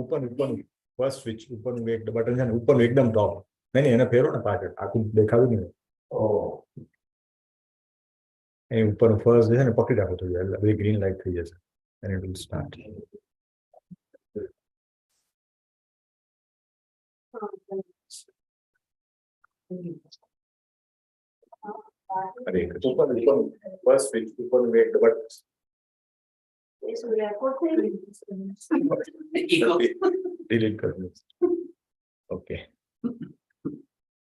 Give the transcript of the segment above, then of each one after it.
ઉપર first switch ઉપરનું એક બટન છે ને ઉપરનું એકદમ ટોપ નહીં એને ફેરો ને પાછળ આખું દેખાવું નહીં એ ઉપરનું ફર્સ્ટ છે ને પકડી રાખો થોડી વાર એટલે ગ્રીન લાઈટ થઈ જશે and it will start. अरे ऊपर फर्स्ट स्विच ऊपर में एक डबल डिलीट कर दो. Okay,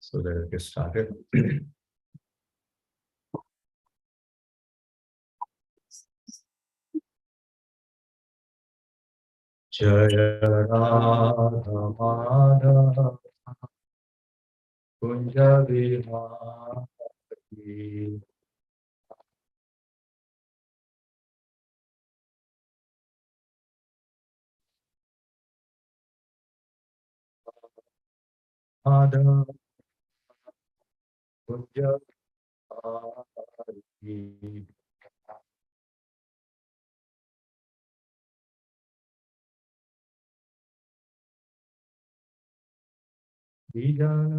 so let's get started. जय राधा माधव कुंज विहारी माधव कुंज विहारी गिरिवर्धन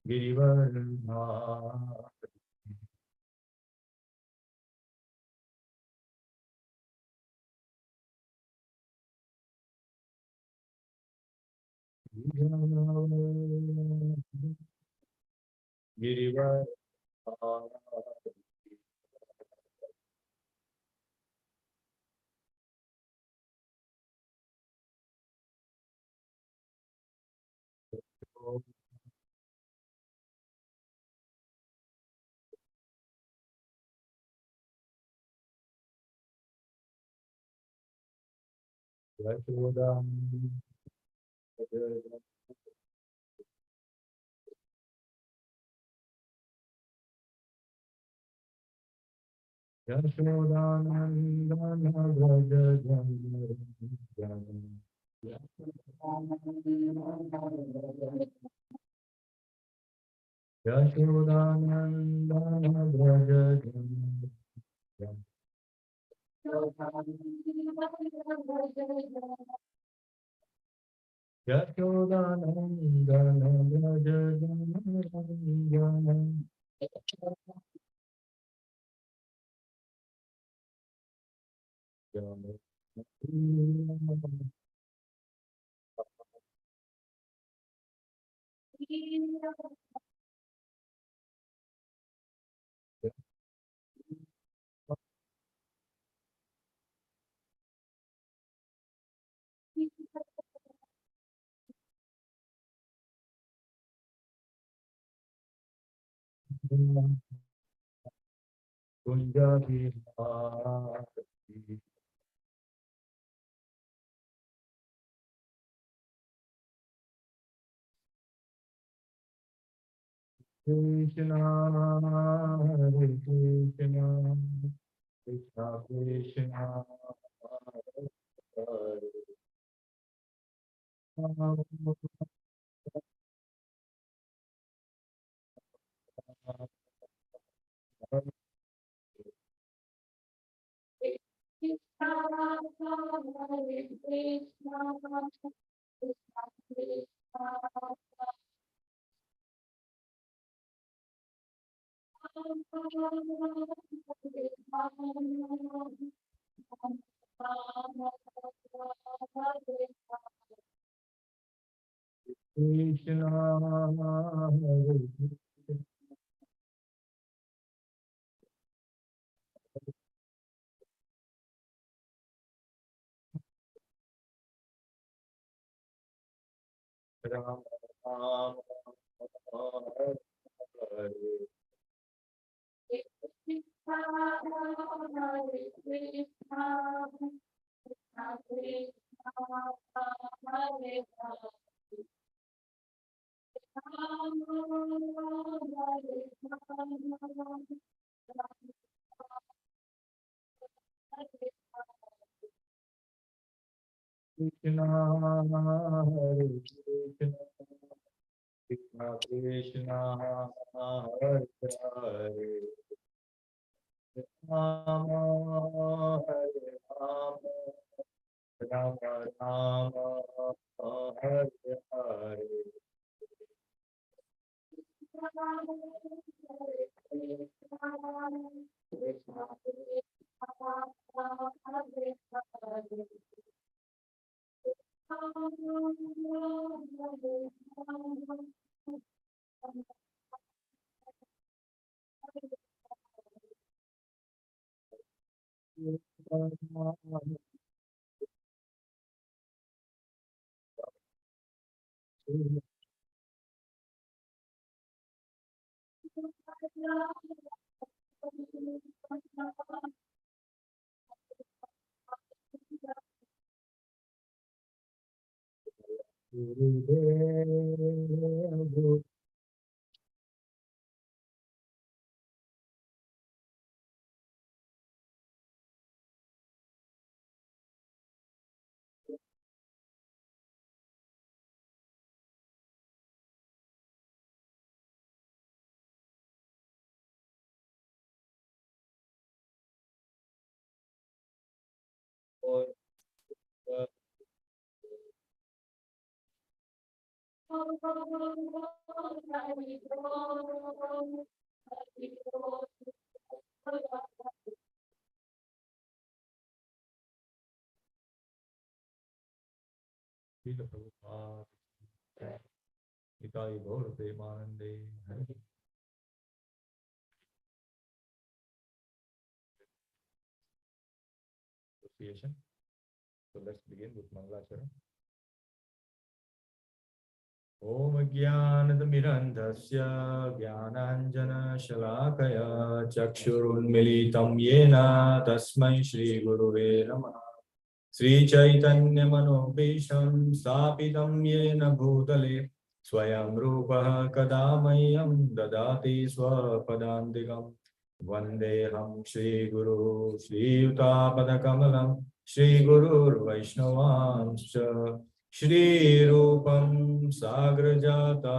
गिरिवर्धन यशोदानंदन व्रज जन यशोदानंदन व्रज जन यशोदानंदन व्रज जन कुंज Vihari Krishna Hare Krishna Krishna Krishna Krishna Hare Ram Ram Hare Krishna Hare Krishna Krishna Krishna Hare Hare Rama Hare Ram Ram Hare Hare. Association. So let's begin with Mangalacharan. Om Jnanatimirandhasya Jnananjana-shalakaya Chakshurunmilitam Yena Tasmai Shri Guruve Namaha. Sri Chaitanya Manobhisham Stapitam Yena Bhutale Swayam Rupaha Kadamayyam Dadati Swapadantikam Vandeham Shri Guru Shri Yuta-padakamalam Shri Gurur Vaishnavamscha Shri Rupam Sagrajata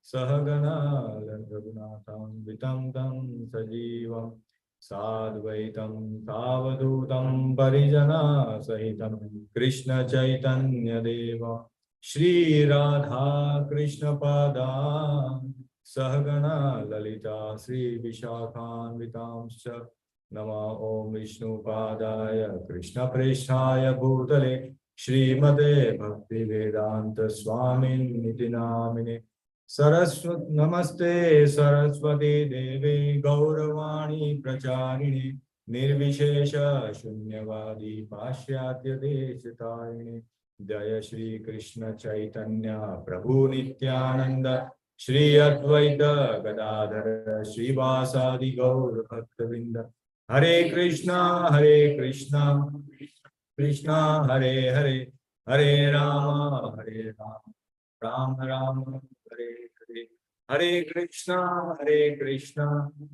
Sahagana Raghunatham Vitam Tam Sajivam Sadvaitam Tavadutam Parijana Sahitam Krishna Chaitanya Deva Shri Radha Krishna Pada Sahagana Lalita Sri Vishakhan Vitamscha Nama Om Vishnu Padaya Krishna Preshaya Bhutale Srimate Bhakti Vedanta Swamin Niti Namine Saraswat Namaste Saraswati Devi Gauravani Pracharine Nirvishesha Shunyavadi Pashyatya Deshitarine Jaya Shri Krishna Chaitanya Prabhu Nityananda Shri Advaita Gadadhara Shri Vasadi Gaur Bhaktavinda Hare Krishna Krishna Hare Hare Hare Rama Ram Ram Hare Hare Hare Krishna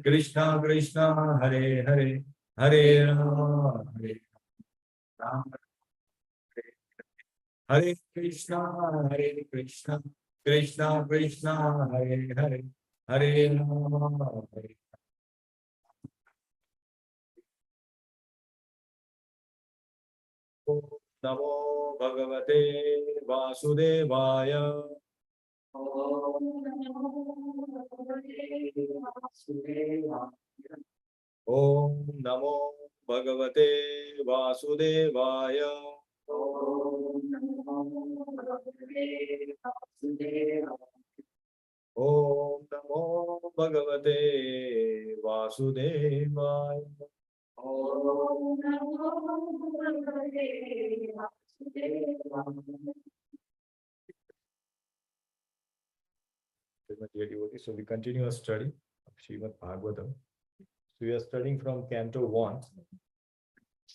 Krishna Krishna Hare Hare Hare Rama Ram Hare Krishna Krishna Krishna Hare Hare Hare Rama Namo Bhagavate Vasudevaya. Om Namo Bhagavate Vasudevaya. Om Namo Bhagavate Vasudevaya. So we continue our study of Srimad Bhagavatam. So we are studying from Canto 1.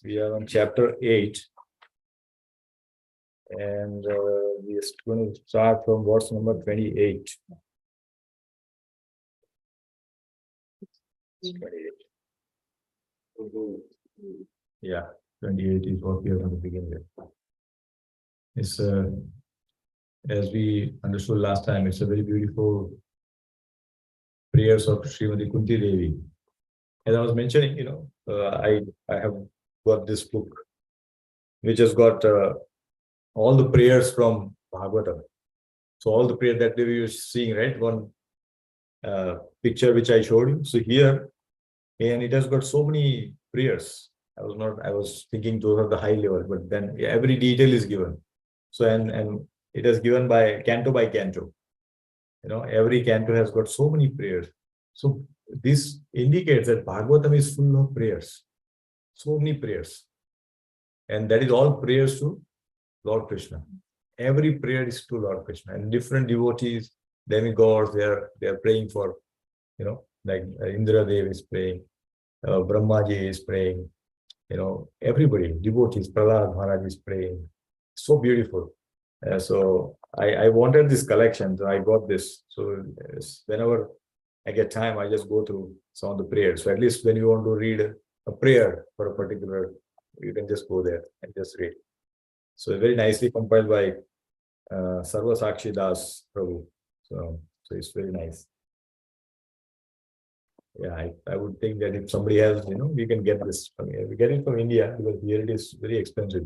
We are on chapter 8. And we are going to start from verse number 28. 28. Yeah, 28 is what we are going to begin with. It's as we understood last time, it's a very beautiful prayers of Srimati Kunti Devi. As I was mentioning, I have got this book, which has got all the prayers from Bhagavatam. So all the prayer that we were seeing, right? One picture which I showed you. So here, and it has got so many prayers. I was thinking those are the high level, but then every detail is given. So and it is given by canto. Every canto has got so many prayers. So this indicates that Bhagavatam is full of prayers, so many prayers, and that is all prayers to Lord Krishna. Every prayer is to Lord Krishna, and different devotees, demigods, they are praying for, like Indra Dev is praying, Brahmaji is praying, everybody, devotees, Prahlad Maharaj is praying. So beautiful. So I wanted this collection, so I got this. So whenever I get time, I just go through some of the prayers. So at least when you want to read a prayer for a particular, you can just go there and just read. So very nicely compiled by Sarva Sakshi Das Prabhu. So it's very nice. Yeah, I would think that if somebody else, we can get this from here. We get it from India because here it is very expensive.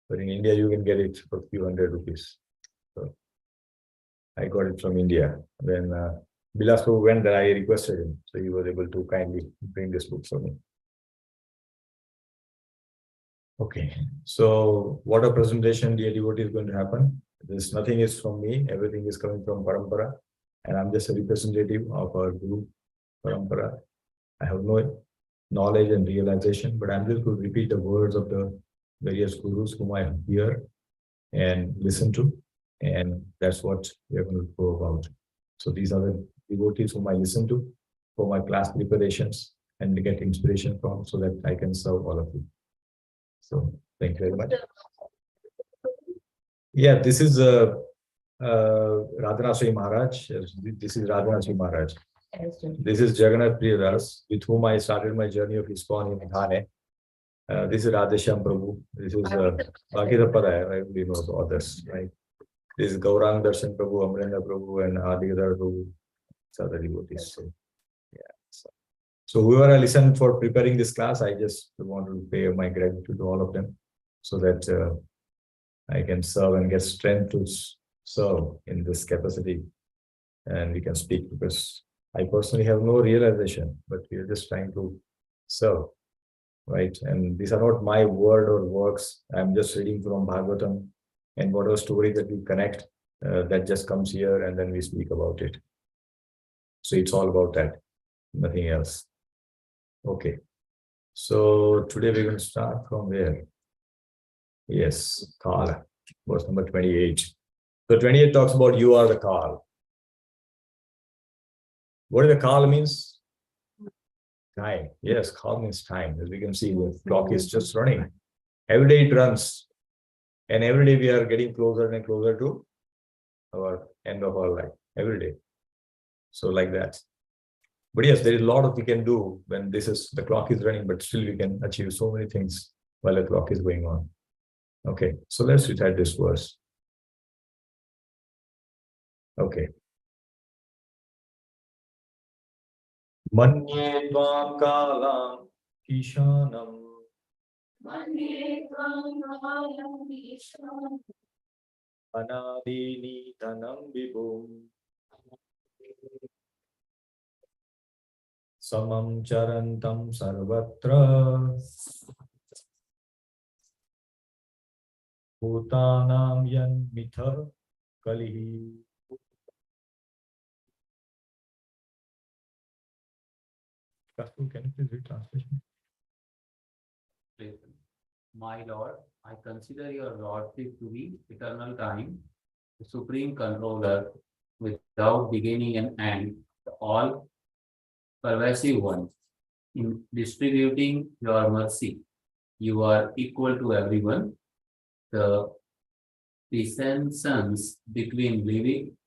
But in India, you can get it for a few hundred rupees. So I got it from India. When Bilas Prabhu went there, I requested him. So he was able to kindly bring this book for me. Okay, so what a presentation, dear devotee, is going to happen. Nothing is from me. Everything is coming from Parampara. And I'm just a representative of our Guru Parampara. I have no knowledge and realization, but I'm just going to repeat the words of the various gurus whom I hear and listen to. And that's what we are going to go about. So these are the devotees whom I listen to for my class preparations and get inspiration from, so that I can serve all of you. So thank you very much. Yeah, this is Radhanasri Maharaj. This is Radhanasri Maharaj. This is Jagannath Priyadas, with whom I started my journey of ISKCON in Thane. This is Radhesham Prabhu. This is Baki the Pada, I really know the others, right? This is Gaurang Darshan Prabhu, Amrenda Prabhu, and Adigadar Prabhu. It's other devotees. So, yeah. So whoever I listened for preparing this class, I just want to pay my gratitude to all of them, so that I can serve and get strength to serve in this capacity, and we can speak, because I personally have no realization, but we are just trying to serve, right? And these are not my word or works. I'm just reading from Bhagavatam, and whatever story that we connect, that just comes here, and then we speak about it. So it's all about that, nothing else. Okay. So today we're going to start from where? Yes, Kala, verse number 28. So 28 talks about you are the Kal. What does the Kal means? Time. Yes, Kal means time. As we can see, the clock is just running. Every day it runs. And every day we are getting closer and closer to our end of our life. Every day. So like that. But yes, there is a lot of we can do when the clock is running, but still we can achieve so many things while the clock is going on. Okay, so let's recite this verse. Okay. Manye tvam kalam ishanam. Manye tvam kalam ishanam. Anadi nitanam vibhum. Samam charantam sarvatra. Bhutanam yan mitha kalihi. Can you please read translation? My Lord, I consider your Lordship to be eternal time, the supreme controller, without beginning and end, the all pervasive one. In distributing your mercy, you are equal to everyone. The dissensions between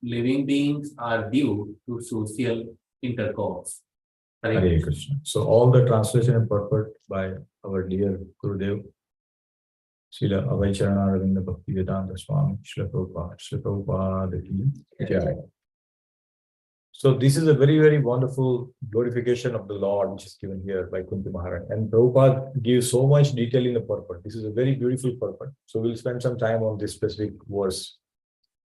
living beings are due to social intercourse. Hare Krishna. So all the translation and purport by our dear Gurudev, Srila Abhaycharana Ravinda Bhakti Vedanta Swami, Srila Prabhupada ki Jai. So this is a very, very wonderful glorification of the Lord, which is given here by Kunti Maharani. And Prabhupada gives so much detail in the purport. This is a very beautiful purport. So we'll spend some time on this specific verse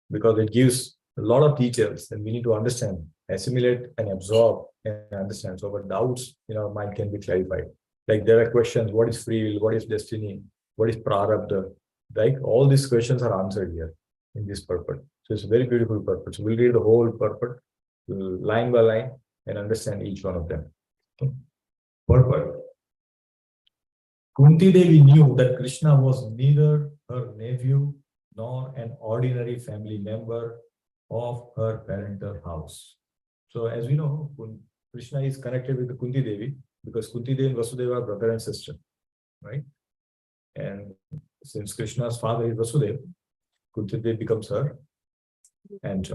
because it gives a lot of details and we need to understand, assimilate and absorb and understand. So our doubts in our mind can be clarified. Like there are questions, what is free will, what is destiny, what is prarabdha? Like all these questions are answered here in this purport. So it's a very beautiful purport. So we'll read the whole purport line by line and understand each one of them. Okay. Purport. Kunti Devi knew that Krishna was neither her nephew nor an ordinary family member of her parental house. So as we know, Krishna is connected with the Kunti Devi because Kunti Devi and Vasudeva are brother and sister, right? And since Krishna's father is Vasudeva, Kunti Devi becomes her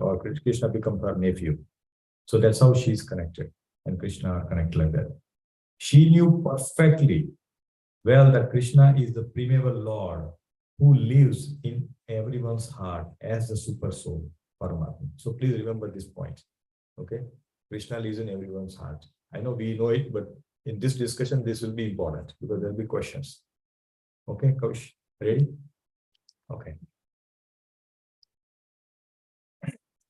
or Krishna becomes her nephew. So that's how she's connected and Krishna are connected like that. She knew perfectly well that Krishna is the primeval Lord who lives in everyone's heart as the super soul, Paramatma. So please remember this point. Okay? Krishna lives in everyone's heart. I know we know it, but in this discussion, this will be important because there will be questions. Okay, Kaush, ready? Okay.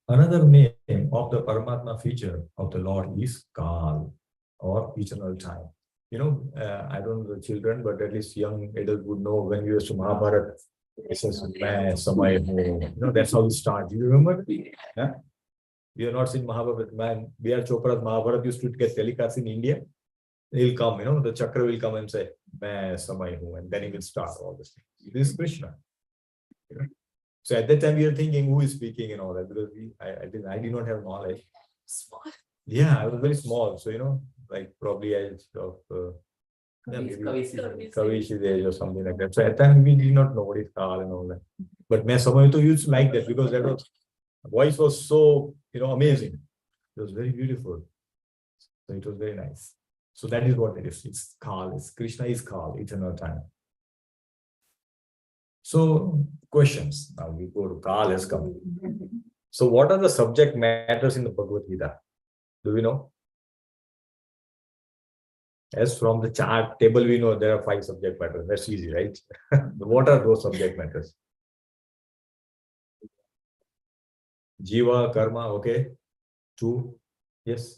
Another name of the Paramatma feature of the Lord is Kal or eternal time. You know, I don't know the children, but at least young adults would know when we used to Mahabharata, it says, you know, that's how we start. Do you remember? Yeah? We have not seen Mahabharata, man. B.R. Chopra's Mahabharata used to get telecast in India. He'll come, you know, the Chakra will come and say, and then he will start all this. This is Krishna. You know? So at that time, we are thinking who is speaking and all that because I did not have knowledge. Small. Yeah, I was very small. So, you know, like probably age of Kavish age or something like that. So at that time, we did not know what is Kal and all that. But Samayito used to like that because that was, voice was so, you know, amazing. It was very beautiful. So it was very nice. So that is what it is. It's Kal. It's Krishna is Kal, eternal time. So questions. Now we go to Kal has come. So what are the subject matters in the Bhagavad Gita? Do we know? As from the chart table, we know there are 5 subject matters. That's easy, right? What are those subject matters? Jiva, karma, okay. 2. Yes.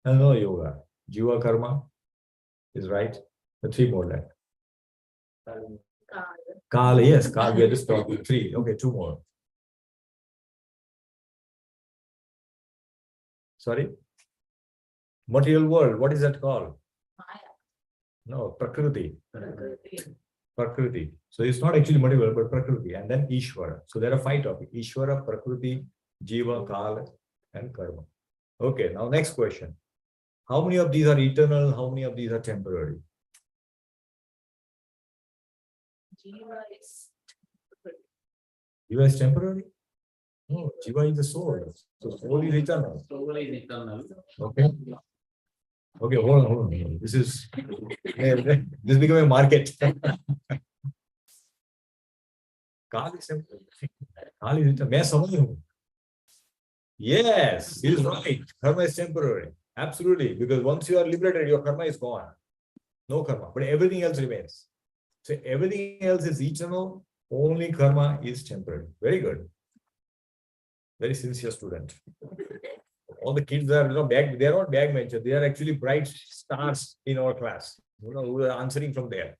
No, yoga. Jiva, karma is right. The 3 more left. Kala, yes, Kala, we are just talking 3. Okay, 2 more. Sorry? Material world, what is that called? Maya. No, Prakriti. Prakriti. So it's not actually material, but Prakriti. And then Ishvara. So there are 5 topics. Ishvara, Prakriti, Jiva, Kala, and Karma. Okay, now next question. How many of these are eternal? How many of these are temporary? Jiva is temporary? No, Jiva is the soul. So soul is eternal. Soul is eternal. Okay. Okay, hold on. This is this becoming a market. Kal is temporary. Kal is eternal. Yes, he is right. Karma is temporary. Absolutely. Because once you are liberated, your karma is gone. No karma. But everything else remains. So everything else is eternal. Only karma is temporary. Very good. Very sincere student. All the kids are, they are not backbenchers. They are actually bright stars in our class. Who are answering from there.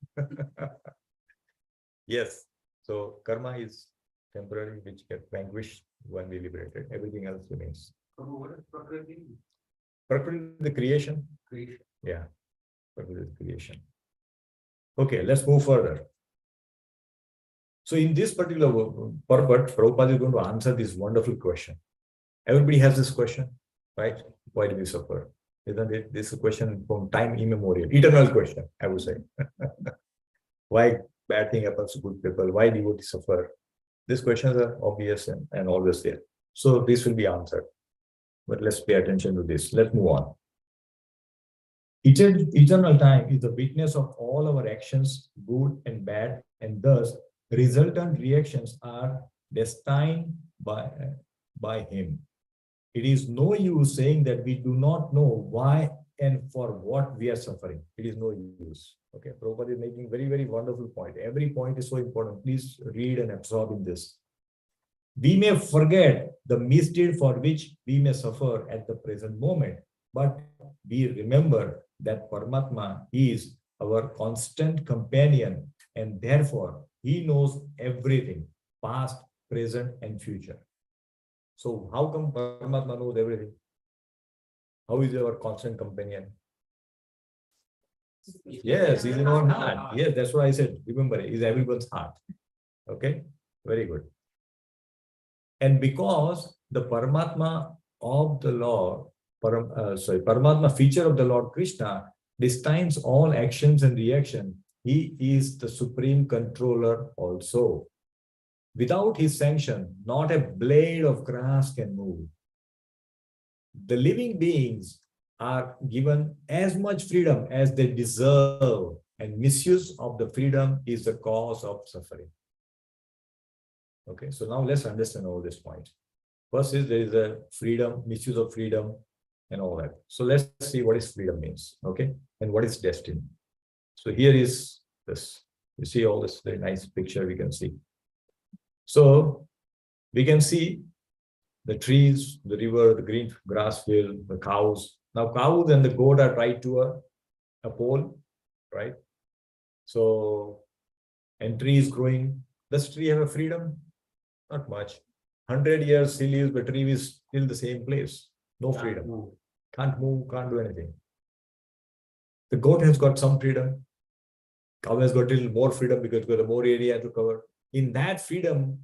Yes. So karma is temporary, which gets vanquished when we liberated. Everything else remains. So what is Prakriti? Prakriti is the creation. Creation. Yeah. Prakriti is creation. Okay, let's move further. So in this particular purport, Prabhupada is going to answer this wonderful question. Everybody has this question, right? Why do we suffer? Isn't it? This is a question from time immemorial, eternal question, I would say. Why bad thing happens to good people? Why devotees suffer? These questions are obvious and always there. So this will be answered. But let's pay attention to this. Let's move on. Eternal time is the witness of all our actions, good and bad, and thus resultant reactions are destined by him. It is no use saying that we do not know why and for what we are suffering. It is no use. Okay, Prabhupada is making very, very wonderful point. Every point is so important. Please read and absorb in this. We may forget the misdeed for which we may suffer at the present moment, but we remember that Paramatma is our constant companion, and therefore he knows everything, past, present, and future. So how come Paramatma knows everything? How is he our constant companion? Yes, he's in our heart. Yes, that's what I said. Remember, he's everyone's heart. Okay, very good. And because the Paramatma of the Lord, Paramatma feature of the Lord Krishna destines all actions and reaction, he is the supreme controller also. Without his sanction, not a blade of grass can move. The living beings are given as much freedom as they deserve, and misuse of the freedom is the cause of suffering. Okay, so now let's understand all this point. First is there is a freedom, misuse of freedom, and all that. So let's see what is freedom means, okay, and what is destiny. So here is this. You see all this very nice picture we can see. So we can see the trees, the river, the green grass field, the cows. Now cows and the goat are tied to a pole, right? So, and tree is growing. Does tree have a freedom? Not much. 100 years he lives, but tree is still the same place. No freedom. Can't move, can't do anything. The goat has got some freedom. Cow has got a little more freedom because got more area to cover. In that freedom,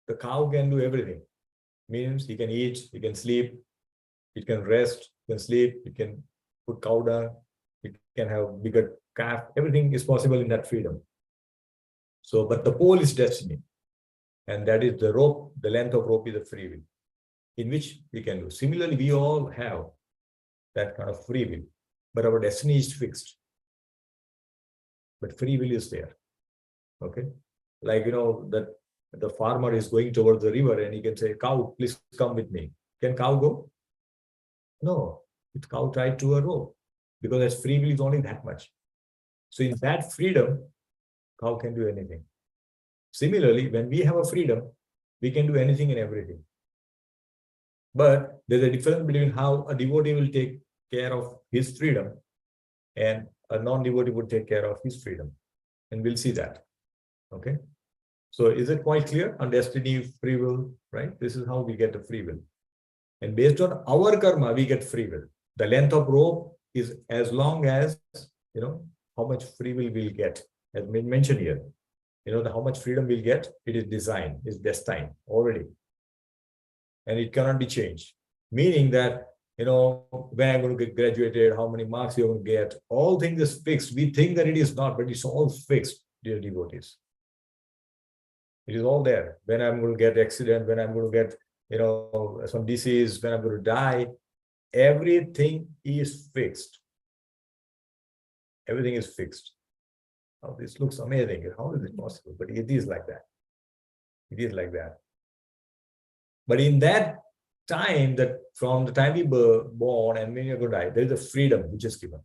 the cow can do everything. Means he can eat, he can sleep, he can rest, he can sleep, he can put cow down, he can have bigger calf. Everything is possible in that freedom. So, but the pole is destiny. And that is the rope, the length of rope is the free will, in which we can do. Similarly, we all have that kind of free will, but our destiny is fixed. But free will is there. Okay. Like, that the farmer is going towards the river and he can say, cow, please come with me. Can cow go? No, it's cow tied to a rope because its free will is only that much. So in that freedom, cow can do anything. Similarly, when we have a freedom, we can do anything and everything. But there's a difference between how a devotee will take care of his freedom and a non-devotee would take care of his freedom. And we'll see that. Okay. So is it quite clear on destiny, free will, right? This is how we get the free will. And based on our karma, we get free will. The length of rope is as long as, how much free will we'll get. As mentioned here, how much freedom we'll get, it is designed, is destined already. And it cannot be changed. Meaning that, when I'm going to get graduated, how many marks you're going to get, all things is fixed. We think that it is not, but it's all fixed, dear devotees. It is all there. When I'm going to get accident, when I'm going to get, some disease, when I'm going to die, everything is fixed. Everything is fixed. Now, this looks amazing. How is it possible? But it is like that. It is like that. But in that time, that from the time we were born and when you're going to die, there is a freedom which is given.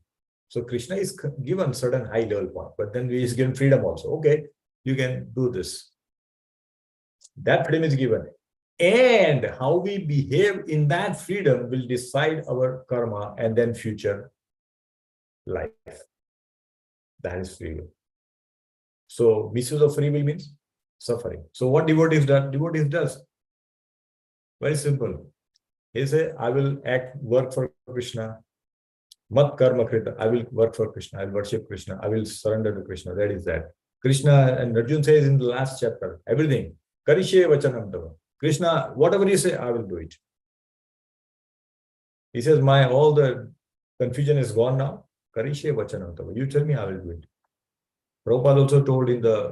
So Krishna is given certain high level point, but then he is given freedom also. Okay, you can do this. That freedom is given. And how we behave in that freedom will decide our karma and then future life. That is free will. So misuse of free will means suffering. So what devotees do? Devotees does. Very simple. He say, I will work for Krishna. Mat karma krita. I will work for Krishna. I will worship Krishna. I will surrender to Krishna. That is that. Krishna, and Arjuna says in the last chapter, everything. Karishe vachanam tava. Krishna, whatever you say, I will do it. He says, all the confusion is gone now. Karishe vachanam tava. You tell me, I will do it. Prabhupada also told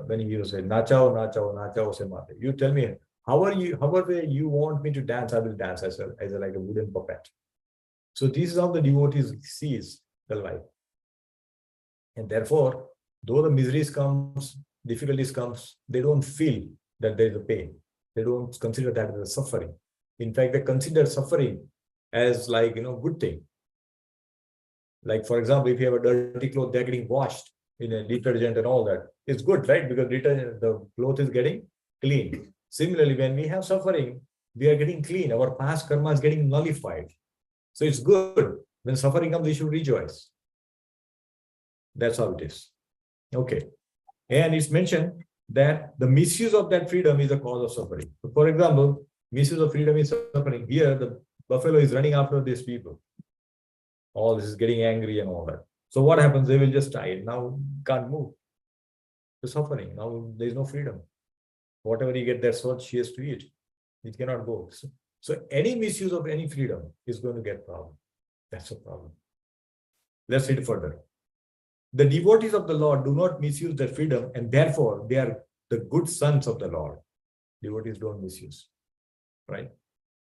when he was saying, nachao, nachao, nachao se mate. You tell me, however you want me to dance, I will dance as like a wooden puppet. So this is how the devotees sees the life. And therefore, though the miseries comes, difficulties comes, they don't feel that there is a pain. They don't consider that as a suffering. In fact, they consider suffering as like, good thing. Like, for example, if you have a dirty cloth, they're getting washed in a detergent and all that. It's good, right? Because detergent, the cloth is getting clean. Similarly, when we have suffering, we are getting clean. Our past karma is getting nullified. So it's good. When suffering comes, we should rejoice. That's how it is. Okay. And it's mentioned that the misuse of that freedom is the cause of suffering. So for example, misuse of freedom is suffering. Here, the buffalo is running after these people. All this is getting angry and all that. So what happens? They will just die. Now can't move. The suffering. Now there is no freedom. Whatever he get, that's what she has to eat. It cannot go. So any misuse of any freedom is going to get problem. That's a problem. Let's read further. The devotees of the Lord do not misuse their freedom, and therefore they are the good sons of the Lord. Devotees don't misuse, right?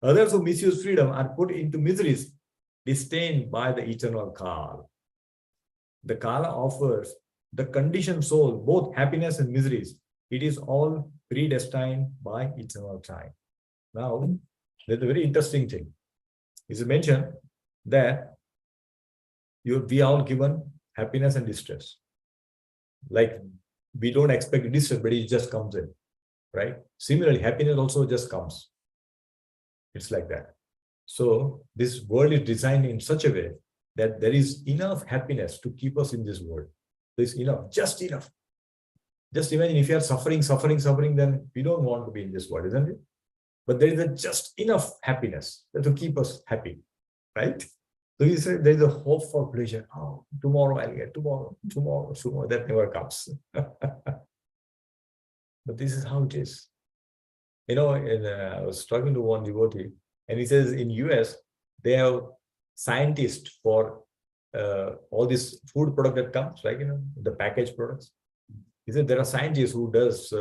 Others who misuse freedom are put into miseries disdained by the eternal Kala. The Kala offers the conditioned soul both happiness and miseries. It is all predestined by eternal time. Now, there's a very interesting thing. It's mentioned that we are all given happiness and distress. Like, we don't expect distress, but it just comes in, right? Similarly, happiness also just comes. It's like that. So this world is designed in such a way that there is enough happiness to keep us in this world. There's enough, just enough. Just imagine if you are suffering, then we don't want to be in this world, isn't it? But there is just enough happiness to keep us happy, right? So you say there is a hope for pleasure. Oh, tomorrow I'll get, tomorrow. That never comes. But this is how it is. I was talking to one devotee, and he says in US, they have scientists for all this food product that comes, like, the packaged products. He said there are scientists who does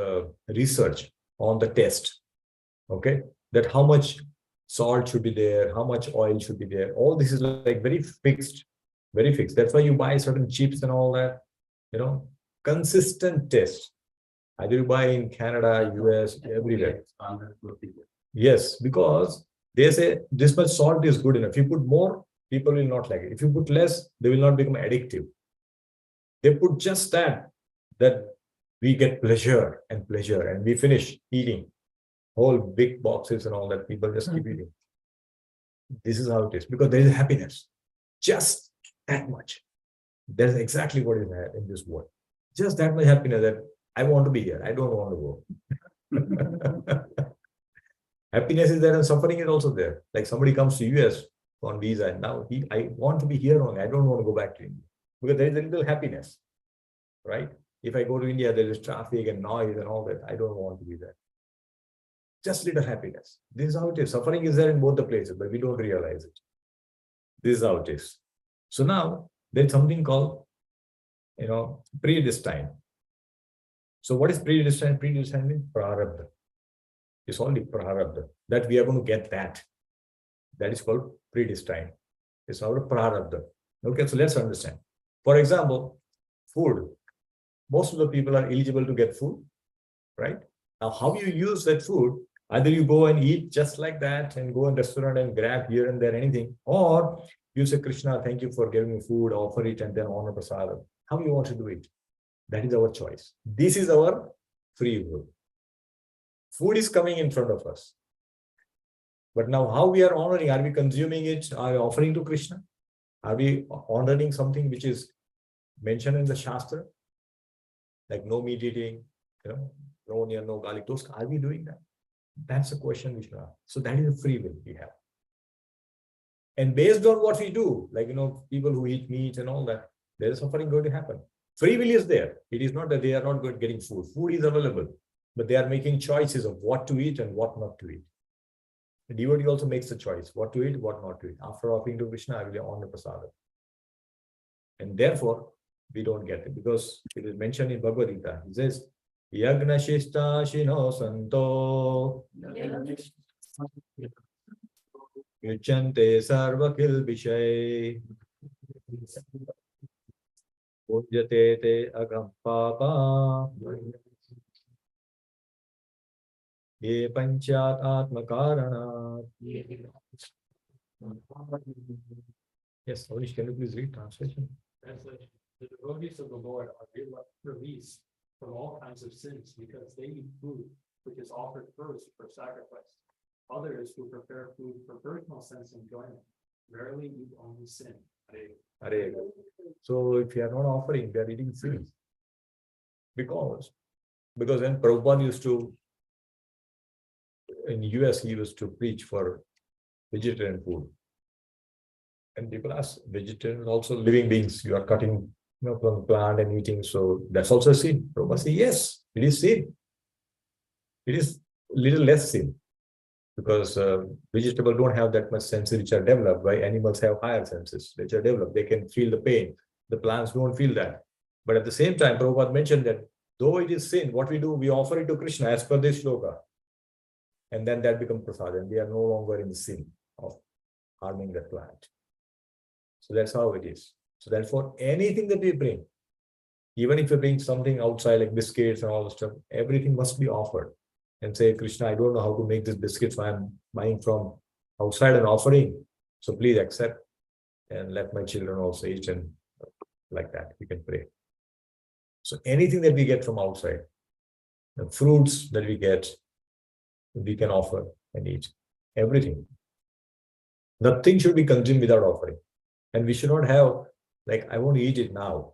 research on the test, okay, that how much salt should be there, how much oil should be there. All this is like very fixed, very fixed. That's why you buy certain chips and all that, consistent test. Either you buy in Canada, US, everywhere. Yes, because they say this much salt is good enough. If you put more, people will not like it. If you put less, they will not become addictive. They put just that we get pleasure, and we finish eating whole big boxes and all that. People just keep eating. This is how it is, because there is happiness, just that much. That's exactly what is in this world. Just that much happiness that I want to be here. I don't want to go. Happiness is there and suffering is also there. Like somebody comes to US on visa and now I want to be here only. I don't want to go back to India because there is a little happiness, right? If I go to India, there is traffic and noise and all that. I don't want to be there. Just little happiness. This is how it is. Suffering is there in both the places, but we don't realize it. This is how it is. So now there's something called, predestined. So what is predestined? Predestined means prarabdha. It's only prarabdha that we are going to get that. That is called predestined. It's called prarabdha. Okay, so let's understand. For example, food. Most of the people are eligible to get food, right? Now, how you use that food, either you go and eat just like that and go in restaurant and grab here and there anything, or you say, Krishna, thank you for giving me food, offer it, and then honor prasadam. How you want to do it? That is our choice. This is our free will. Food is coming in front of us. But now how we are honoring? Are we consuming it? Are we offering to Krishna? Are we honoring something which is mentioned in the Shastra? Like no meat eating, no onion, no garlic toast. Are we doing that? That's a question we should ask. So that is a free will we have. And based on what we do, like, people who eat meat and all that, there is suffering going to happen. Free will is there. It is not that they are not getting food. Food is available, but they are making choices of what to eat and what not to eat. The devotee also makes the choice, what to eat, what not to eat. After offering to Krishna, I will honor prasadam. And therefore, we don't get it because it is mentioned in Bhagavad Gita. It says, Yagna Shishta Shino Santo Yuchante Sarva Kilbishay Pujyate Te Agam Papa Ye Panchat Atma Karana Yes, Harish, can you please read translation? Translation. The devotees of the Lord are released from all kinds of sins because they eat food which is offered first for sacrifice. Others who prepare food for personal sense enjoyment rarely eat only sin. Hare. So if you are not offering, they are eating sins. Because when Prabhupada used to, in US, he used to preach for vegetarian food. And people ask, vegetarian also living beings, you are cutting from plant and eating, so that's also a sin. Prabhupada says, yes, it is sin. It is little less sin. Because vegetables don't have that much senses which are developed, while animals have higher senses which are developed. They can feel the pain. The plants don't feel that. But at the same time, Prabhupada mentioned that though it is sin, what we do, we offer it to Krishna as per this shloka. And then that becomes prasad, and we are no longer in the sin of harming the plant. So that's how it is. So therefore, anything that we bring, even if we bring something outside like biscuits and all the stuff, everything must be offered. And say, Krishna, I don't know how to make this biscuit, so I'm buying from outside and offering. So please accept and let my children also eat, and like that, we can pray. So anything that we get from outside, the fruits that we get, we can offer and eat. Everything. Nothing should be consumed without offering. And we should not have, like, I want to eat it now.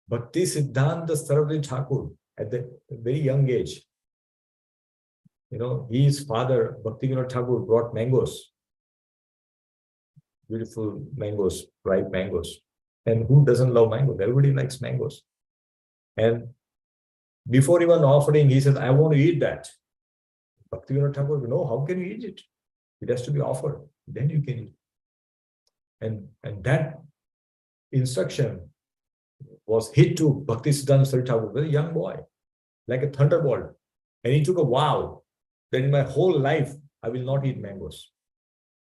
Bhakti Siddhanta Sarvati Thakur, at the very young age, his father, Bhaktivinoda Thakur, brought mangoes, beautiful mangoes, ripe mangoes. And who doesn't love mangoes? Everybody likes mangoes. And before even offering, he says, I want to eat that. Bhaktivinoda Thakur, no, how can you eat it? It has to be offered. Then you can eat. And that instruction was hit to Bhakti Siddhanta Sarvati Thakur, very young boy, like a thunderbolt. And he took a vow that in my whole life, I will not eat mangoes.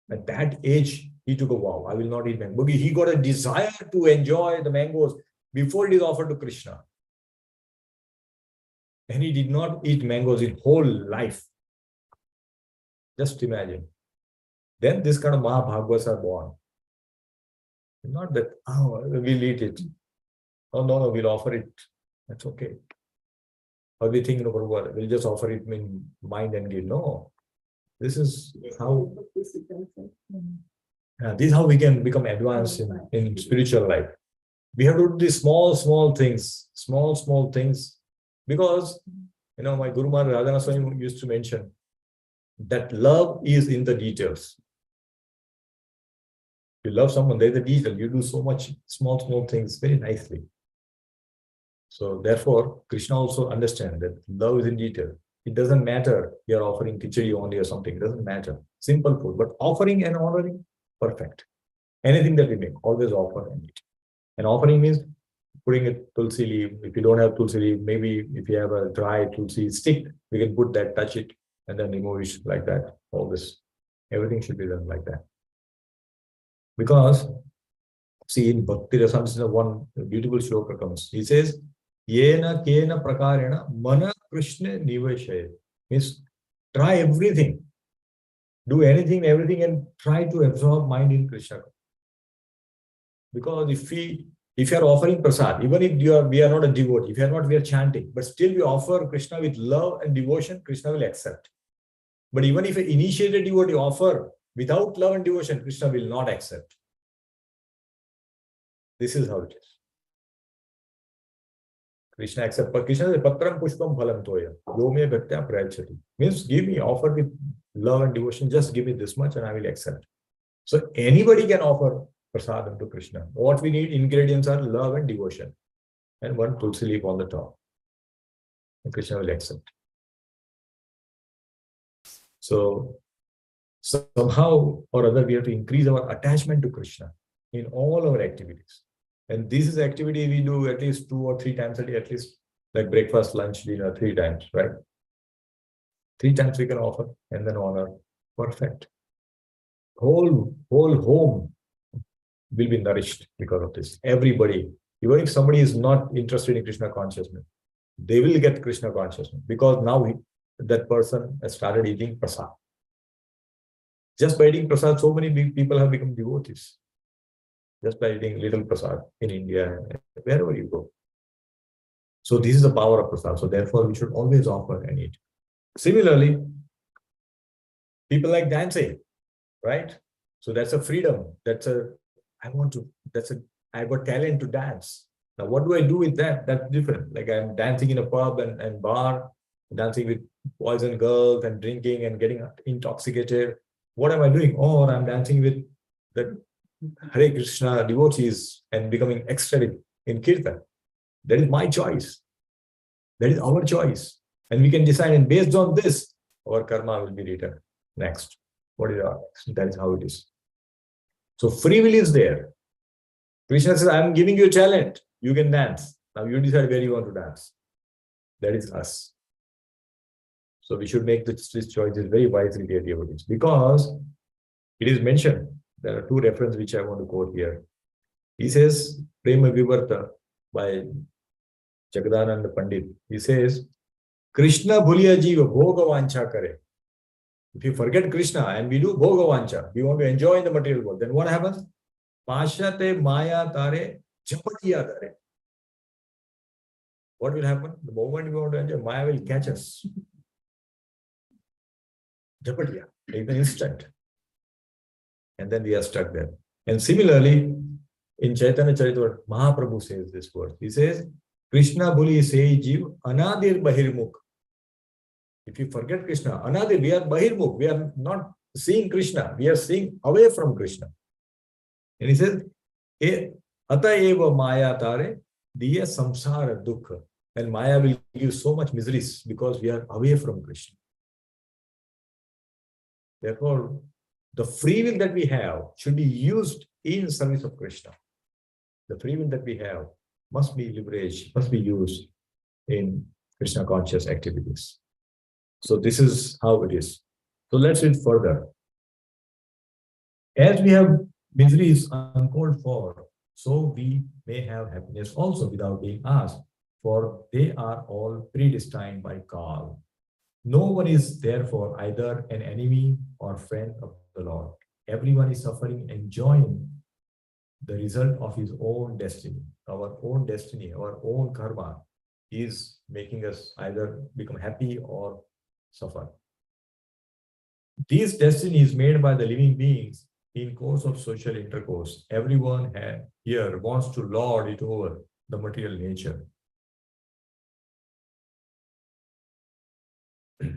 At that age, he took a vow, I will not eat mangoes. Because he got a desire to enjoy the mangoes before it is offered to Krishna. And he did not eat mangoes his whole life. Just imagine. Then this kind of Mahabhagavats are born. Not that, we'll eat it. Oh, no, we'll offer it. That's okay. Or we think, we'll just offer it in mind and give. No. This is how we can become advanced in spiritual life. We have to do these small things. Because, my Guru Maharaj Radhana Swami used to mention that love is in the details. You love someone, there's a detail. You do so much small things very nicely. So therefore, Krishna also understands that love is in detail. It doesn't matter you're offering khichdi only or something. It doesn't matter. Simple food. But offering and honoring, perfect. Anything that we make, always offer and eat. And offering means putting a tulsi leaf. If you don't have tulsi leaf, maybe if you have a dry tulsi stick, we can put that, touch it, and then remove it like that. All this. Everything should be done like that. Because, see, in Bhakti Rasamrita, one beautiful shloka comes. He says, Yena kena prakarena mana Krishna nivashaya. Means try everything. Do anything, everything, and try to absorb mind in Krishna. Because if you are offering prasad, even if we are not a devotee, if we are chanting, but still we offer Krishna with love and devotion, Krishna will accept. But even if an initiated devotee offer without love and devotion, Krishna will not accept. This is how it is. Krishna accepts. But Krishna says, Patram Pushpam Phalam Toya. Yome Bhaktya Prayachati. Means give me, offer with love and devotion, just give me this much and I will accept. So anybody can offer prasadam to Krishna. What we need, ingredients are love and devotion. And one tulsi leaf on the top. And Krishna will accept. So somehow or other, we have to increase our attachment to Krishna in all our activities. And this is activity we do at least 2 or 3 times a day, at least like breakfast, lunch, dinner, 3 times, right? 3 times we can offer and then honor. Perfect. Whole home will be nourished because of this. Everybody, even if somebody is not interested in Krishna consciousness, they will get Krishna consciousness because now that person has started eating prasad. Just by eating prasad, so many big people have become devotees. Just by eating little prasad in India, wherever you go. So this is the power of prasad. So therefore, we should always offer and eat. Similarly, people like dancing, right? So that's a freedom. I've got talent to dance. Now, what do I do with that? That's different. Like I'm dancing in a pub and bar, dancing with boys and girls and drinking and getting intoxicated. What am I doing? Or I'm dancing with the Hare Krishna devotees and becoming ecstatic in Kirtan. That is my choice. That is our choice. And we can decide, and based on this, our karma will be written next. What is our next? That is how it is. So free will is there. Krishna says, I'm giving you a talent. You can dance. Now you decide where you want to dance. That is us. So we should make these choices very wisely, dear devotees, because it is mentioned. There are two references which I want to quote here. He says, Prema Vivarta by Jagadananda Pandit. He says, Krishna bhuliya jiva bhoga vancha kare. If you forget Krishna and we do bhoga vancha, we want to enjoy in the material world, then what happens? Pashate maya tare japatiya tare. What will happen? The moment we want to enjoy, Maya will catch us. Japatiya, in an instant. And then we are stuck there. And similarly, in Chaitanya Charitamrita, Mahaprabhu says this word. He says, Krishna bhuli sei jiv anadir bahirmukh. If you forget Krishna, anadir, we are bahirmukh. We are not seeing Krishna. We are seeing away from Krishna. And he says, Ata eva maya tare diya samsara dukha. And Maya will give so much miseries because we are away from Krishna. Therefore, the free will that we have should be used in service of Krishna. The free will that we have must be leveraged, must be used in Krishna conscious activities. So this is how it is. So let's read further. As we have miseries uncalled for, so we may have happiness also without being asked, for they are all predestined by God. No one is therefore either an enemy or friend of the Lord. Everyone is suffering, enjoying the result of his own destiny. Our own destiny, our own karma is making us either become happy or suffer. These destiny is made by the living beings in course of social intercourse. Everyone here wants to lord it over the material nature.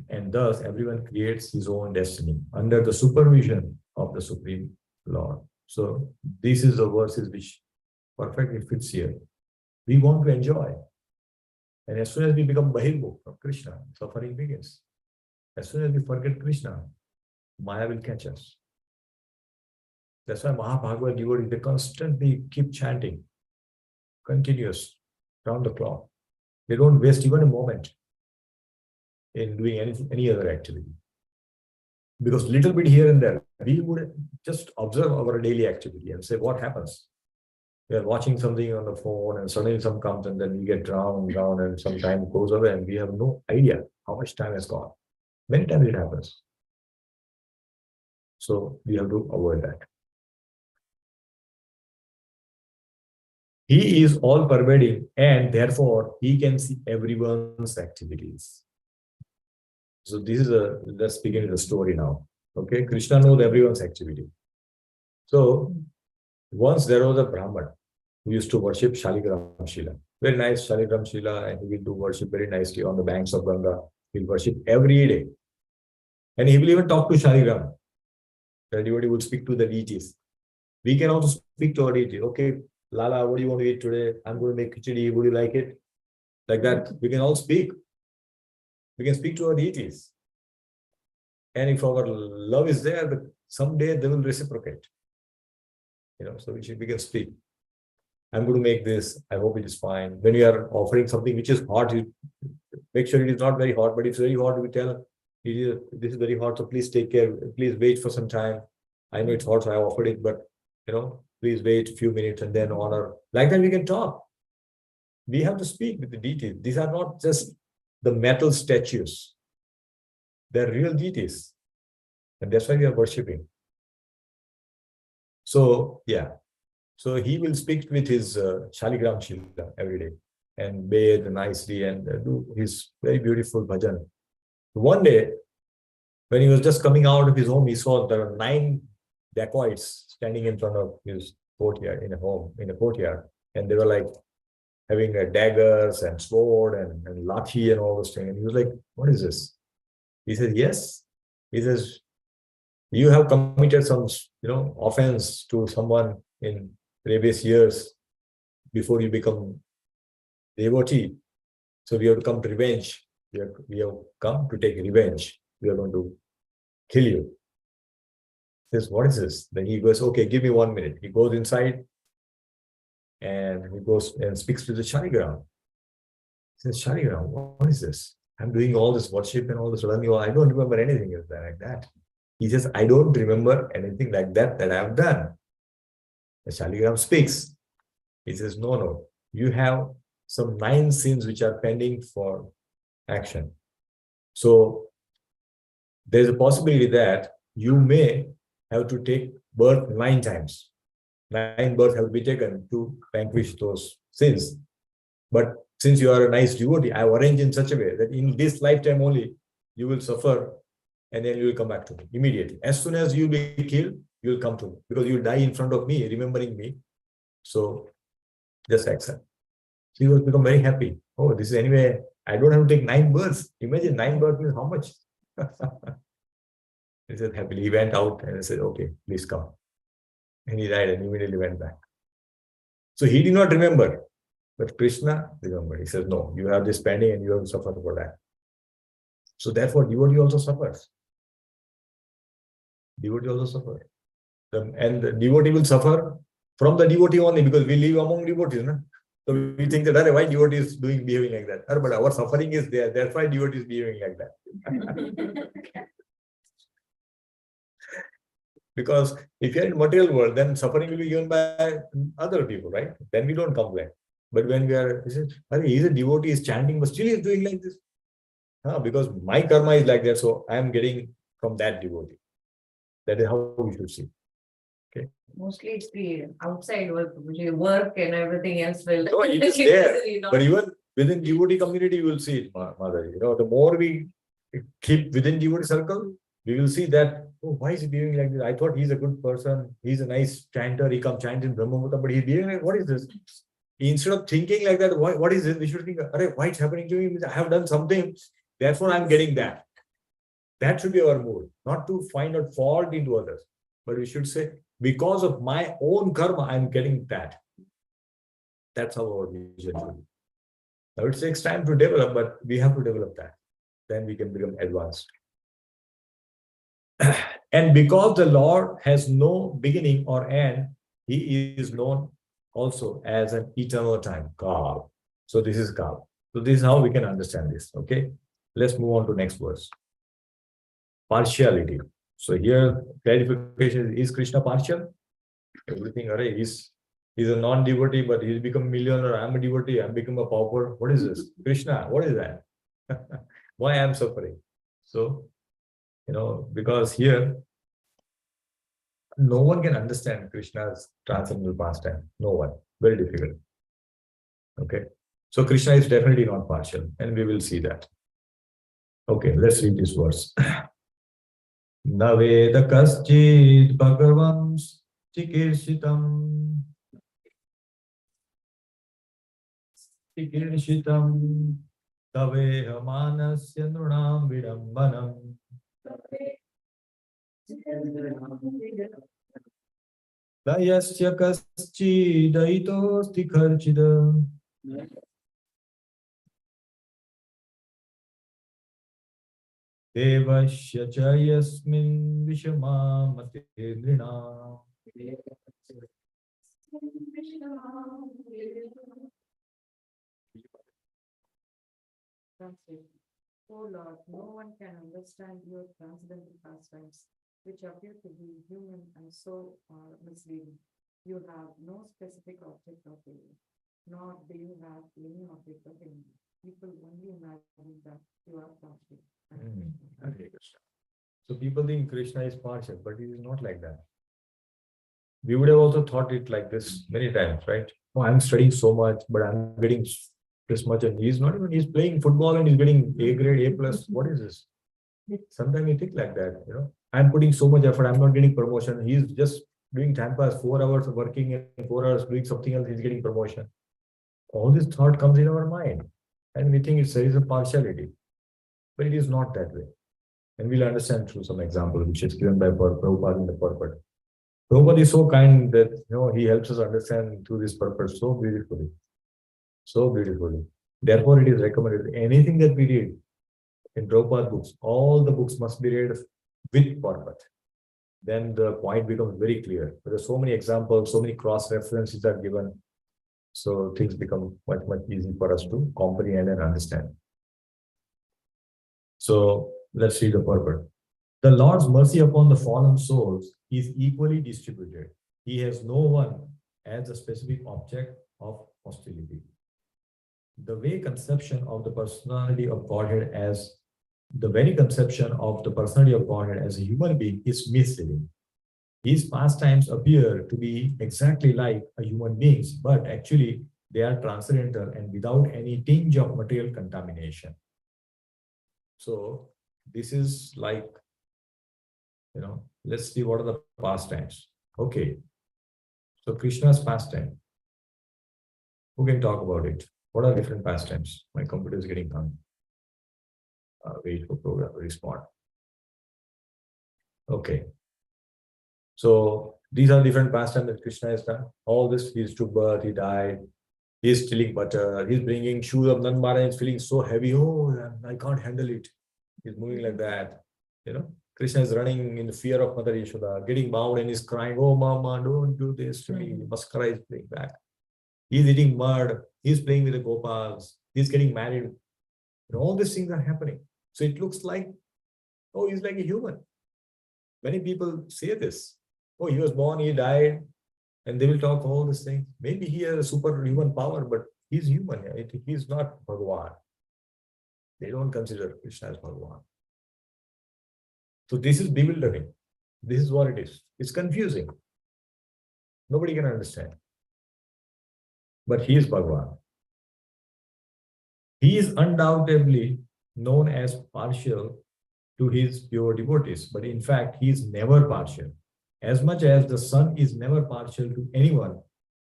And thus everyone creates his own destiny under the supervision of the Supreme Lord. So this is the verses which perfectly fits here. We want to enjoy. And as soon as we become Bahirmukh of Krishna, suffering begins. As soon as we forget Krishna, Maya will catch us. That's why Mahabhagavad devotees, they constantly keep chanting, continuous, round the clock. They don't waste even a moment in doing any other activity. Because little bit here and there, we would just observe our daily activity and say, what happens? We are watching something on the phone and suddenly some comes and then we get drowned and some time goes away and we have no idea how much time has gone. Many times it happens. So we have to avoid that. He is all pervading and therefore he can see everyone's activities. So this is let's begin with the story now. Okay, Krishna knows everyone's activity. So once there was a Brahman who used to worship Shaligram Shila. Very nice Shaligram Shila, and he will do worship very nicely on the banks of Ganga. He'll worship every day. And he will even talk to Shaligram. The devotee will speak to the deities. We can also speak to our deity. Okay, Lala, what do you want to eat today? I'm going to make khichdi. Would you like it? Like that. We can all speak. We can speak to our deities. And if our love is there, someday they will reciprocate. So we can speak. I'm going to make this. I hope it is fine. When you are offering something which is hot, you make sure it is not very hot. But if it's very hot, we tell, this is very hot, so please take care. Please wait for some time. I know it's hot, so I offered it, but please wait a few minutes and then honor. Like that, we can talk. We have to speak with the deities. These are not just the metal statues. They're real deities. And that's why we are worshipping. So, yeah. So he will speak with his Shaligram Shila every day and bathe nicely and do his very beautiful bhajan. One day, when he was just coming out of his home, he saw there are 9 dacoits standing in front of his courtyard, in a courtyard. And they were like having daggers and sword and lathi and all those things. And he was like, what is this? He said, yes. He says, you have committed some, offense to someone in previous years before you become devotee. So we have to come to revenge. We have come to take revenge. We are going to kill you. He says, what is this? Then he goes, okay, give me 1 minute. He goes inside and he goes and speaks to the Shaligram. He says, Shaligram, what is this? I'm doing all this worship and all this. I don't remember anything like that. He says, I don't remember anything like that I have done. The Shaligram speaks. He says, no, you have some 9 sins which are pending for action. So there's a possibility that you may have to take birth 9 times. 9 births have to be taken to vanquish those sins. But since you are a nice devotee, I have arranged in such a way that in this lifetime only, you will suffer and then you will come back to me immediately. As soon as you will be killed, you will come to me because you will die in front of me, remembering me. So just accept. He will become very happy. Oh, this is anyway, I don't have to take 9 births. Imagine 9 births means how much? He said happily. He went out and said, okay, please come. And he died and immediately went back. So he did not remember. But Krishna remembered. He says, no, you have this pending and you have to suffer for that. So therefore, devotee also suffers. Devotee also suffers. And the devotee will suffer from the devotee only because we live among devotees. No? So we think that, why devotee is behaving like that? But our suffering is there. That's why devotee is behaving like that. Because if you're in material world, then suffering will be given by other people, right? Then we don't complain. But when we are, he's a devotee, is chanting, but still he's doing like this. Because my karma is like that, so I am getting from that devotee. That is how we should see. Okay. Mostly it's the outside work and everything else will. No, it is there. But even within devotee community, you will see it, Mother. The more we keep within devotee circle, we will see that, oh, why is he behaving like this? I thought he's a good person. He's a nice chanter. He comes chant in Brahmavata, but he's behaving like, what is this? Instead of thinking like that, what is this? We should think, why it's happening to me? I have done something. Therefore, I'm getting that. That should be our mood. Not to find out fault into others. But we should say, because of my own karma, I'm getting that. That's how our vision should be. Now, it takes time to develop, but we have to develop that. Then we can become advanced. And because the Lord has no beginning or end, he is known also as an eternal time, Kal. So this is Kal. So this is how we can understand this. Okay. Let's move on to next verse. Partiality. So here, clarification is Krishna partial? Everything, he's a non-devotee, but he's become a millionaire. I'm a devotee, I'm become a pauper. What is this? Krishna, what is that? Why I'm suffering? So, because here, no one can understand Krishna's transcendental pastime. No one. Very difficult. Okay. So Krishna is definitely not partial, and we will see that. Okay, let's read this verse. Naveda kaschid bhagavam chikirshitam taveha manasya nrunam vidambanam dayasya kaschidayitosti kharchida devasya cha yasmin vishamamate nrinam. Translation. O Lord, no one can understand your transcendental pastimes, which appear to be human and so misleading. You have no specific object of failure, nor do you have any object of envy. People only imagine that you are partial. So people think Krishna is partial, but he is not like that. We would have also thought it like this many times, right? Oh, I'm studying so much, but I'm getting this much, and he's not even, he's playing football and he's getting A grade, A plus. What is this? Sometimes we think like that, I'm putting so much effort, I'm not getting promotion. He's just doing time pass, 4 hours of working and 4 hours doing something else, he's getting promotion. All this thought comes in our mind, and we think there is a partiality, but it is not that way. And we'll understand through some example, which is given by Prabhupada in the purport. Prabhupada is so kind that he helps us understand through this purpose so beautifully. So beautifully. Therefore, it is recommended anything that we read in Prabhupada books, all the books must be read with purpose. Then the point becomes very clear. There are so many examples, so many cross references are given. So things become much, much easy for us to comprehend and understand. So let's read the purport. The Lord's mercy upon the fallen souls is equally distributed. He has no one as a specific object of hostility. The very conception of the personality of Godhead as a human being is misleading. His pastimes appear to be exactly like a human being's, but actually they are transcendental and without any tinge of material contamination. So this is like, let's see what are the pastimes. Okay. So Krishna's pastime. Who can talk about it? What are different pastimes? My computer is getting hung. Wait for program to respond. Okay. So these are different pastimes that Krishna has done. All this, he's took birth, he died, he's stealing butter, he's bringing shoes of Nandmara, he's feeling so heavy. Oh, I can't handle it. He's moving like that. Krishna is running in fear of Mother Yashoda, getting bound and he's crying, oh mama, don't do this to me. Maskara is playing back. He's eating mud, he's playing with the Gopals, he's getting married. All these things are happening. So it looks like, oh, he's like a human. Many people say this. Oh, he was born, he died, and they will talk all these things. Maybe he has a superhuman power, but he's human. He's not Bhagavan. They don't consider Krishna as Bhagavan. So this is bewildering. This is what it is. It's confusing. Nobody can understand. But he is Bhagavan. He is undoubtedly known as partial to his pure devotees, but in fact, he is never partial. As much as the sun is never partial to anyone,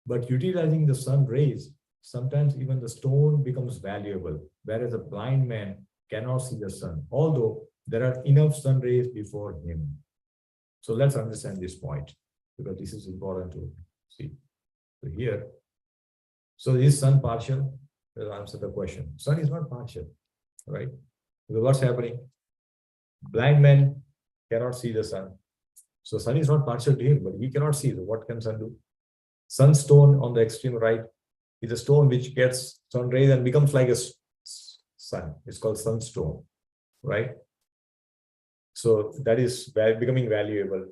but utilizing the sun rays, sometimes even the stone becomes valuable, whereas a blind man cannot see the sun, although there are enough sun rays before him. So let's understand this point, because this is important to see. So here, so is sun partial? We'll answer the question. Sun is not partial, right? Because what's happening? Blind man cannot see the sun. So sun is not partial to him, but he cannot see. So what can sun do? Sunstone on the extreme right is a stone which gets sun rays and becomes like a sun. It's called sunstone, right? So that is becoming valuable.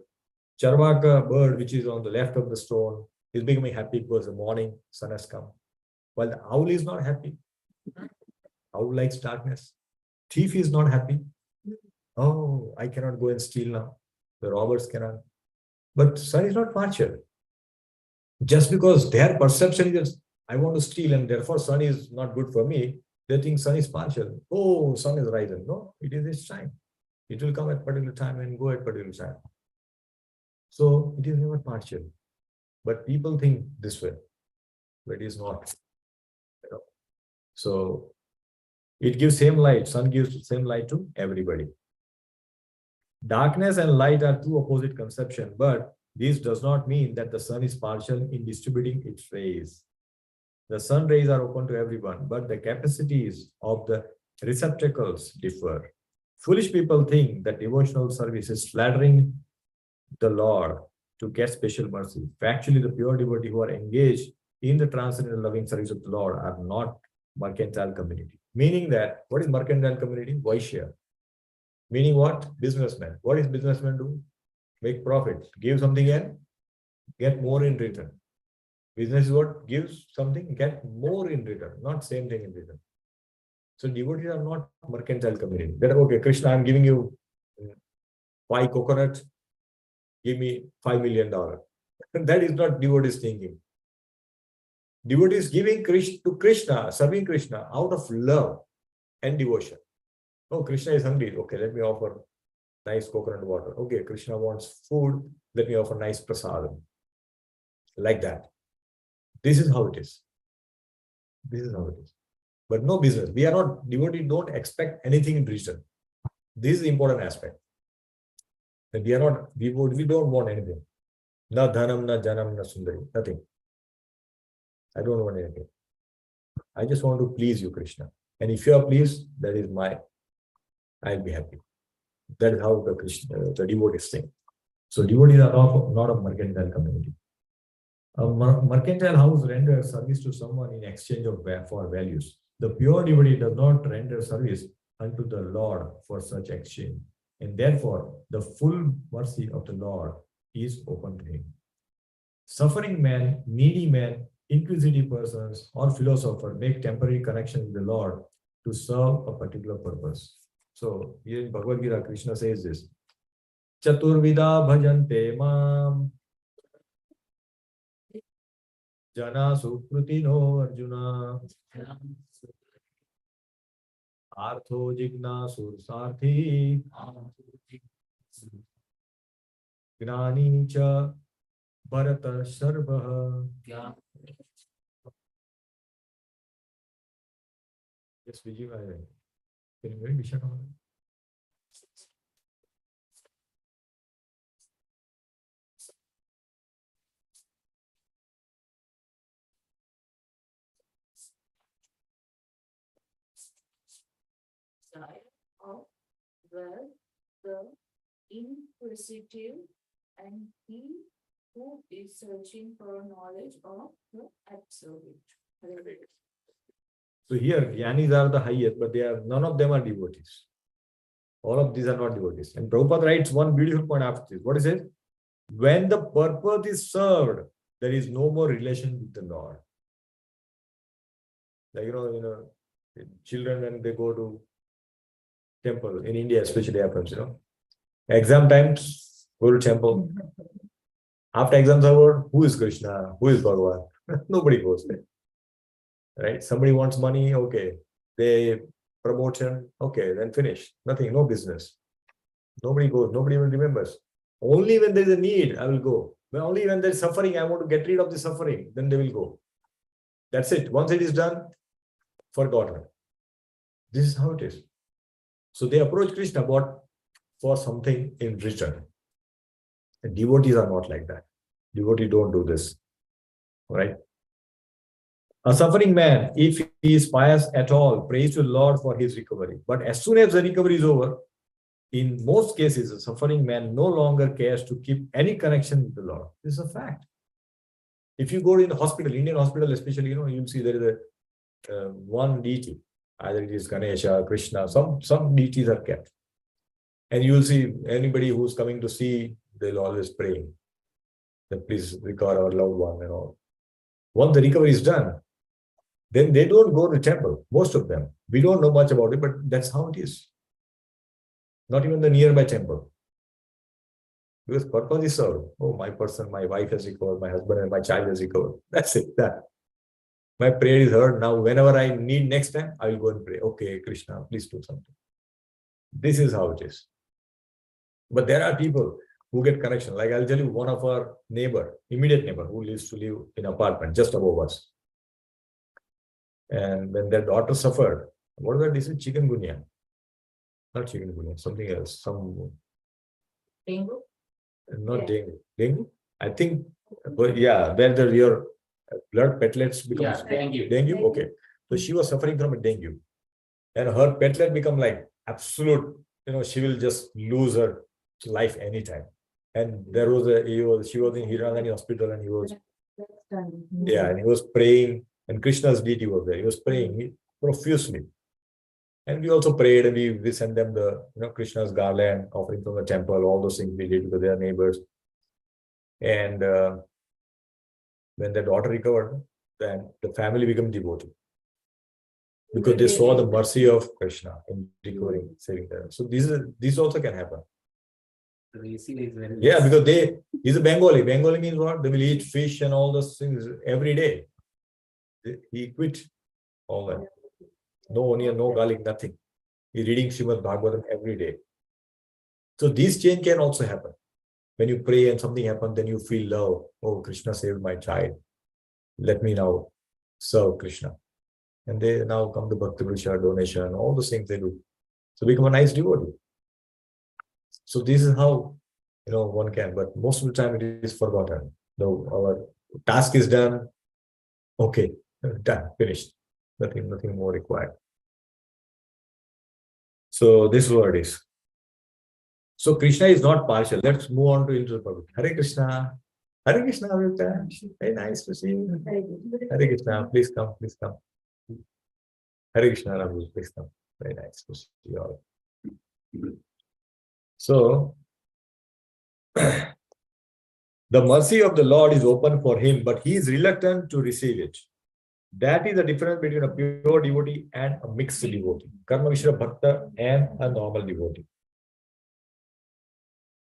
Charvaka bird, which is on the left of the stone, is becoming happy because the morning sun has come. While the owl is not happy. Owl likes darkness. Thief is not happy. Oh, I cannot go and steal now. The robbers cannot. But sun is not partial. Just because their perception is, I want to steal and therefore sun is not good for me, they think sun is partial. Oh, sun is rising. No, it is its time. It will come at particular time and go at particular time. So it is never partial. But people think this way. But it is not. So it gives same light. Sun gives same light to everybody. Darkness and light are two opposite conceptions, but this does not mean that the sun is partial in distributing its rays. The sun rays are open to everyone, but the capacities of the receptacles differ. Foolish people think that devotional service is flattering the Lord to get special mercy. Actually, the pure devotee who are engaged in the transcendental loving service of the Lord are not mercantile community. Meaning that, what is mercantile community? Vaishya. Meaning what? Businessman. What does businessman do? Make profit. Give something and get more in return. Business is what? Gives something, get more in return. Not same thing in return. So devotees are not mercantile community. That, okay, Krishna, I'm giving you 5 coconuts, give me $5 million. That is not devotee's thinking. Devotee is giving to Krishna, serving Krishna out of love and devotion. Oh, Krishna is hungry. Okay, let me offer nice coconut water. Okay, Krishna wants food. Let me offer nice prasadam. Like that. This is how it is. This is how it is. But no business. We are not, devotee don't expect anything in return. This is the important aspect. That we are not, we don't want anything. Na dhanam, na janam, na sundari. Nothing. I don't want anything. I just want to please you, Krishna. And if you are pleased, that is I'll be happy. That is how the devotees think. So devotees are not a mercantile community. A mercantile house renders service to someone in exchange for values. The pure devotee does not render service unto the Lord for such exchange. And therefore, the full mercy of the Lord is open to him. Suffering man, needy man, inquisitive persons, or philosopher make temporary connection with the Lord to serve a particular purpose. So here in Bhagavad Gita, Krishna says this: Chaturvida bhajante mam jana sukrutino arjuna artho jignasur sarthi gnani cha bharata sarvah. Yes, Vijay, can you read Vishaka? Of wealth, the inquisitive, and he who is searching for knowledge of the absolute. So here, Jnanis are the highest, but none of them are devotees. All of these are not devotees. And Prabhupada writes one beautiful point after this. What is it? When the purpose is served, there is no more relation with the Lord. Like, children when they go to temple, in India especially happens, exam times, go to temple. After exams are over, who is Krishna? Who is Bhagavan? Nobody goes there. Right? Somebody wants money, okay. They promotion, okay, then finish. Nothing, no business. Nobody goes, nobody even remembers. Only when there is a need, I will go. But only when there is suffering, I want to get rid of the suffering, then they will go. That's it. Once it is done, forgotten. This is how it is. So they approach Krishna for something in return. And devotees are not like that. Devotees don't do this. Right? A suffering man, if he is pious at all, prays to the Lord for his recovery. But as soon as the recovery is over, in most cases, a suffering man no longer cares to keep any connection with the Lord. This is a fact. If you go to the hospital, Indian hospital especially, you'll see there is one deity. Either it is Ganesha, Krishna, some deities are kept. And you will see anybody who's coming to see, they'll always pray that please recover our loved one and all. Once the recovery is done, then they don't go to temple, most of them. We don't know much about it, but that's how it is. Not even the nearby temple. Because purpose is served. Oh, my wife has recovered, my husband and my child has recovered. That's it. That. My prayer is heard. Now, whenever I need next time, I will go and pray. Okay, Krishna, please do something. This is how it is. But there are people who get connection. Like I'll tell you, one of our immediate neighbor, who used to live in an apartment just above us. And when their daughter suffered, what was that? This is chikungunya. Not chikungunya, something else. Dengue? Not Yeah. dengue. Dengue? I think, well, yeah, when your blood platelets become dengue. Okay. So she was suffering from a dengue. And her platelet become like absolute, she will just lose her life anytime. And there was she was in Hiragani hospital and he was, and he was praying, and Krishna's deity was there. He was praying profusely. And we also prayed, and we sent them the, Krishna's garland, offering from the temple, all those things we did because they are neighbors. And when their daughter recovered, then the family became devoted. Because they saw the mercy of Krishna in recovering, saving them. So this also can happen. Resi is very Yeah, less. because he's a Bengali. Bengali means what? They will eat fish and all those things every day. He quit all that. No onion, no garlic, nothing. He's reading Srimad Bhagavatam every day. So this change can also happen. When you pray and something happens, then you feel love. Oh, Krishna saved my child. Let me now serve Krishna. And they now come to Bhakti Vriksha, donation, all those things they do. So become a nice devotee. So this is how one can, but most of the time it is forgotten. Though our task is done, okay, done, finished. Nothing more required. So this is what it is. So Krishna is not partial. Let's move on to interpret. Hare Krishna. Hare Krishna, Avita. Very nice to see you. Hare Krishna, please come, please come. Hare Krishna, Ramu, please come. Very nice to see you all. So, the mercy of the Lord is open for him, but he is reluctant to receive it. That is the difference between a pure devotee and a mixed devotee. Karma Mishra Bhakta and a normal devotee.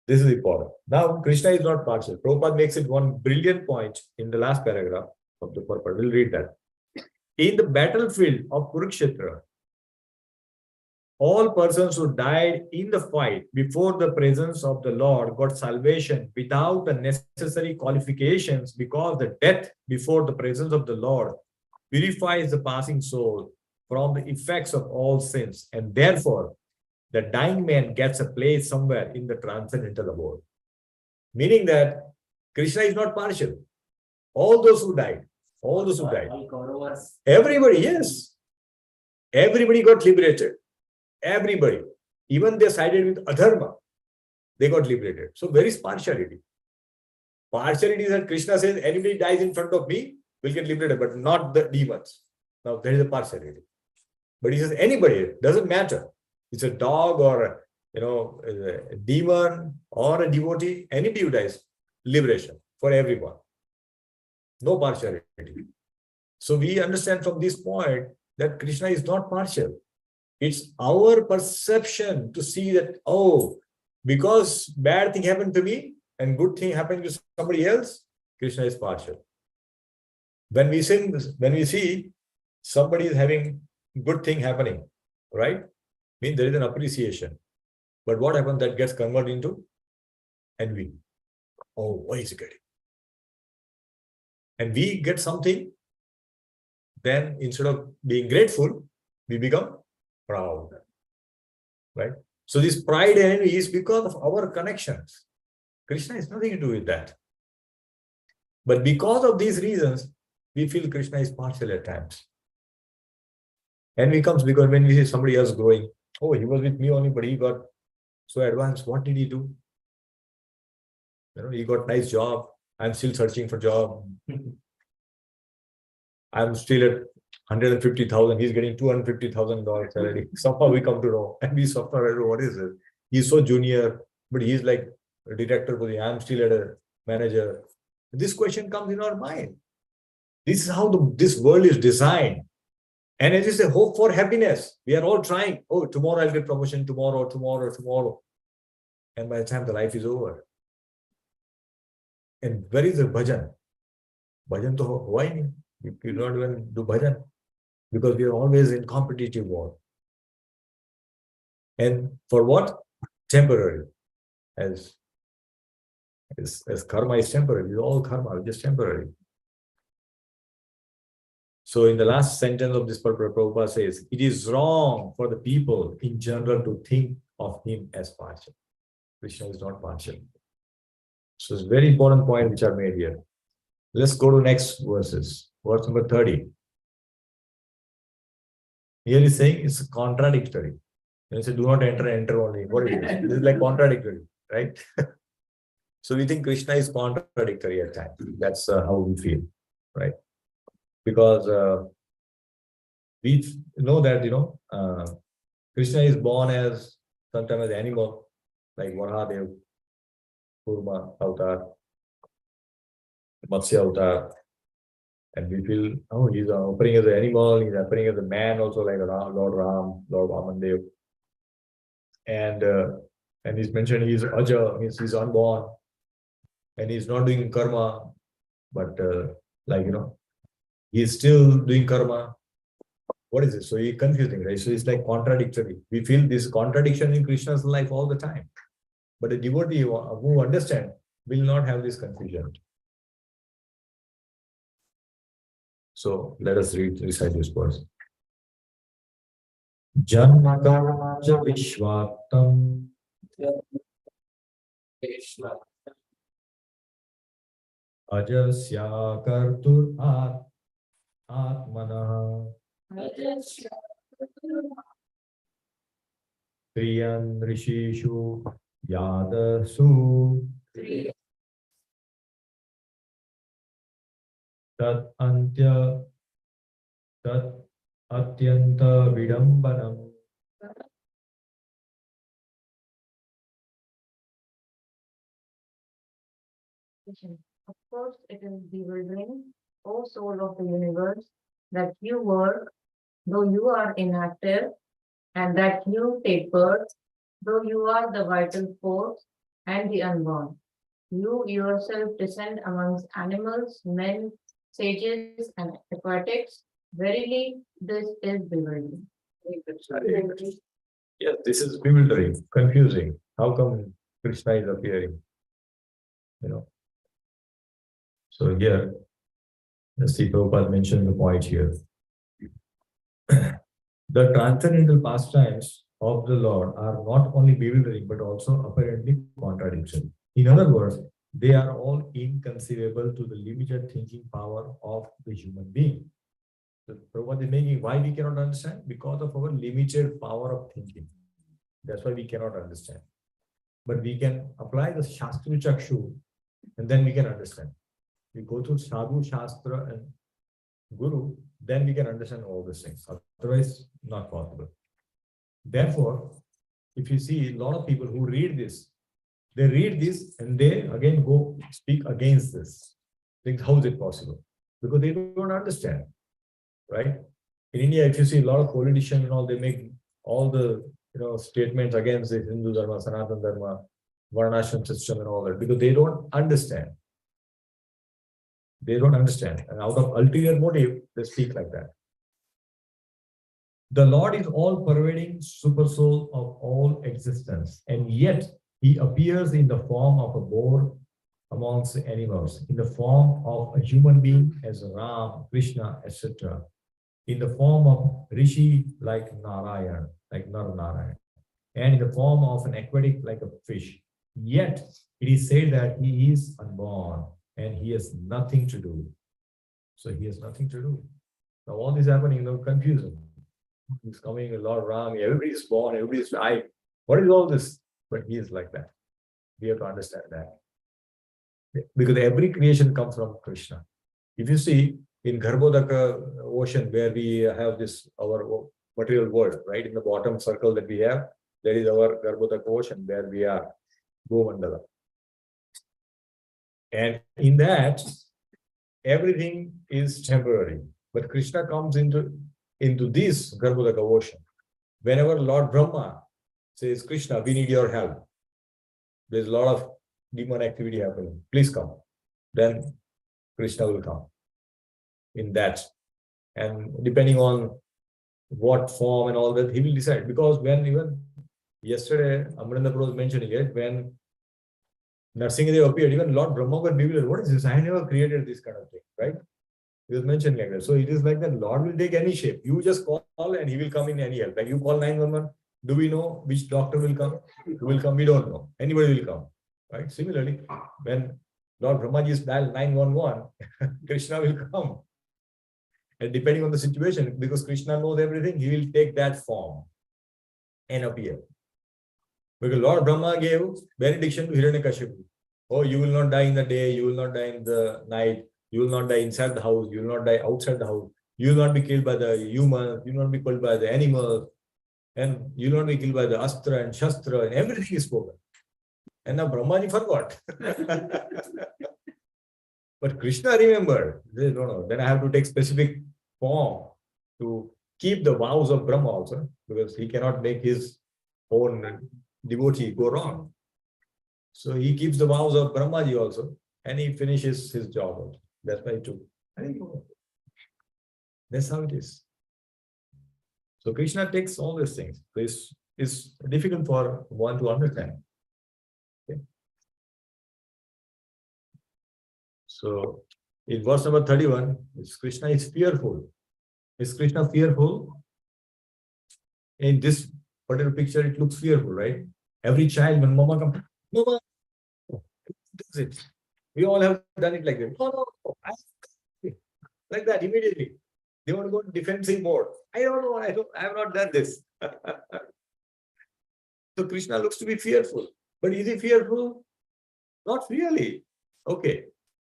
This is important. Now, Krishna is not partial. Prabhupada makes it one brilliant point in the last paragraph of the purport. We'll read that. In the battlefield of Kurukshetra, all persons who died in the fight before the presence of the Lord got salvation without the necessary qualifications, because the death before the presence of the Lord purifies the passing soul from the effects of all sins, and therefore the dying man gets a place somewhere in the transcendental abode. Meaning that Krishna is not partial. All those who died, All Kauravas. everybody, yes. Everybody got liberated. Everybody. Even they sided with adharma, they got liberated. So where is partiality? Partiality is that Krishna says anybody dies in front of me will get liberated, but not the demons. Now there is a partiality. But he says anybody, doesn't matter. It's a dog or a demon or a devotee, anybody who dies, liberation for everyone. No partiality. So we understand from this point that Krishna is not partial. It's our perception to see that, oh, because bad thing happened to me and good thing happened to somebody else, Krishna is partial. When we see somebody is having good thing happening, right? Means there is an appreciation. But what happens? That gets converted into envy. Oh, why is he getting? And we get something, then instead of being grateful, we become proud. Right? So this pride and envy is because of our connections. Krishna has nothing to do with that. But because of these reasons, we feel Krishna is partial at times. Envy comes because when we see somebody else growing, oh, he was with me only, but he got so advanced. What did he do? He got nice job. I'm still searching for job. I'm still at 150,000. He's getting $250,000 salary. Somehow we come to know, and we suffer. What is it? He's so junior, but he's like a director position. I'm still at a manager. This question comes in our mind. This is how this world is designed. And it is a hope for happiness. We are all trying. Oh, tomorrow I'll get promotion. Tomorrow. And by the time the life is over. And where is the bhajan? Bhajan to why? You don't even do bhajan. Because we are always in competitive war. And for what? Temporary. As karma is temporary. It's all karma, just temporary. So in the last sentence of this purport, Prabhupada says, it is wrong for the people in general to think of him as partial. Krishna is not partial. So it's a very important point which are made here. Let's go to next verses. Verse number 30. Here he's saying it's contradictory. When you say do not enter only. What it is? This is like contradictory, right? So we think Krishna is contradictory at times. That's how we feel, right? Because we know that, Krishna is born as sometimes as animal, like Varahadev, Kurma avatar, Matsya avatar. And we feel, oh, he's appearing as an animal, he's appearing as a man also, like Lord Ram, Lord Vamandev. And And he's mentioned he's Aja, means he's unborn, and he's not doing karma, but he's still doing karma. What is it? So he's confusing, right? So it's like contradictory. We feel this contradiction in Krishna's life all the time. But a devotee who understand will not have this confusion. So let us recite this verse. Janma karma ja vishvatam ajasya kartur atmanah kriyan rishishu yadasu tat antya tat atyanta vidambanam. Of course, it is bewildering, O soul of the universe, that you work, though you are inactive, and that you take birth, though you are the vital force and the unborn. You yourself descend amongst animals, men, sages, and aquatics. Verily, this is bewildering. Yes, this is bewildering, confusing. How come Krishna is appearing? So here, Sri Prabhupada mentioned the point here. The transcendental pastimes of the Lord are not only bewildering but also apparently contradictory. In other words, they are all inconceivable to the limited thinking power of the human being. So Prabhupada is making why we cannot understand? Because of our limited power of thinking. That's why we cannot understand. But we can apply the Shastri Chakshu and then we can understand. We go through Sadhu, Shastra and Guru, then we can understand all these things. Otherwise, not possible. Therefore, if you see a lot of people who read this, they read this and they again go speak against this. Think, how is it possible? Because they don't understand, right? In India, if you see a lot of politicians and all, they make all the statements against the Hindu Dharma, Sanatana Dharma, Varnashram system and all that, because they don't understand. They don't understand. And out of ulterior motive, they speak like that. The Lord is all pervading super soul of all existence, and yet he appears in the form of a boar amongst the animals, in the form of a human being as Ram, Krishna, etc., in the form of Rishi like Narayan, like Narayan, and in the form of an aquatic like a fish. Yet it is said that he is unborn and he has nothing to do. So he has nothing to do. Now all this happening, confusion. He's coming, Lord Ram, everybody's born, everybody's died. What is all this? But he is like that. We have to understand that. Because every creation comes from Krishna. If you see in Garbhodaka ocean, where we have this, our material world, right? In the bottom circle that we have, there is our Garbhodaka ocean where we are, Govandala. And in that, everything is temporary. But Krishna comes into this Garbhodaka ocean. Whenever Lord Brahma says, Krishna, we need your help. There's a lot of demon activity happening. Please come. Then Krishna will come in that. And depending on what form and all that, he will decide. Because when even yesterday, Amarendra Prabhu was mentioning it, when Narsingadev appeared, even Lord Brahma got bewildered. What is this? I never created this kind of thing, right? He was mentioned like that. So it is like that Lord will take any shape. You just call and he will come in any help. Like you call 911, do we know which doctor will come? Who will come? We don't know. Anybody will come, right? Similarly, when Lord Brahmaji is dialed 911, Krishna will come. And depending on the situation, because Krishna knows everything, he will take that form and appear. Because Lord Brahma gave benediction to Hiranyakashipu. Oh, you will not die in the day, you will not die in the night, you will not die inside the house, you will not die outside the house, you will not be killed by the humans, you will not be killed by the animals, and you will not be killed by the Astra and Shastra, and everything is spoken. And now Brahmaji forgot. But Krishna remembered. No, then I have to take specific form to keep the vows of Brahma also, because he cannot make his own devotee go wrong. So he keeps the vows of Brahmaji also, and he finishes his job also. That's why he took. I think that's how it is. So Krishna takes all these things. This is difficult for one to understand. Okay. So in verse number 31, Krishna is fearful. Is Krishna fearful? In this particular picture, it looks fearful, right? Every child, when mama comes, mama, does it. We all have done it like that. No, like that immediately. They want to go to defensive mode. I don't know. I have not done this. So Krishna looks to be fearful, but is he fearful? Not really. Okay.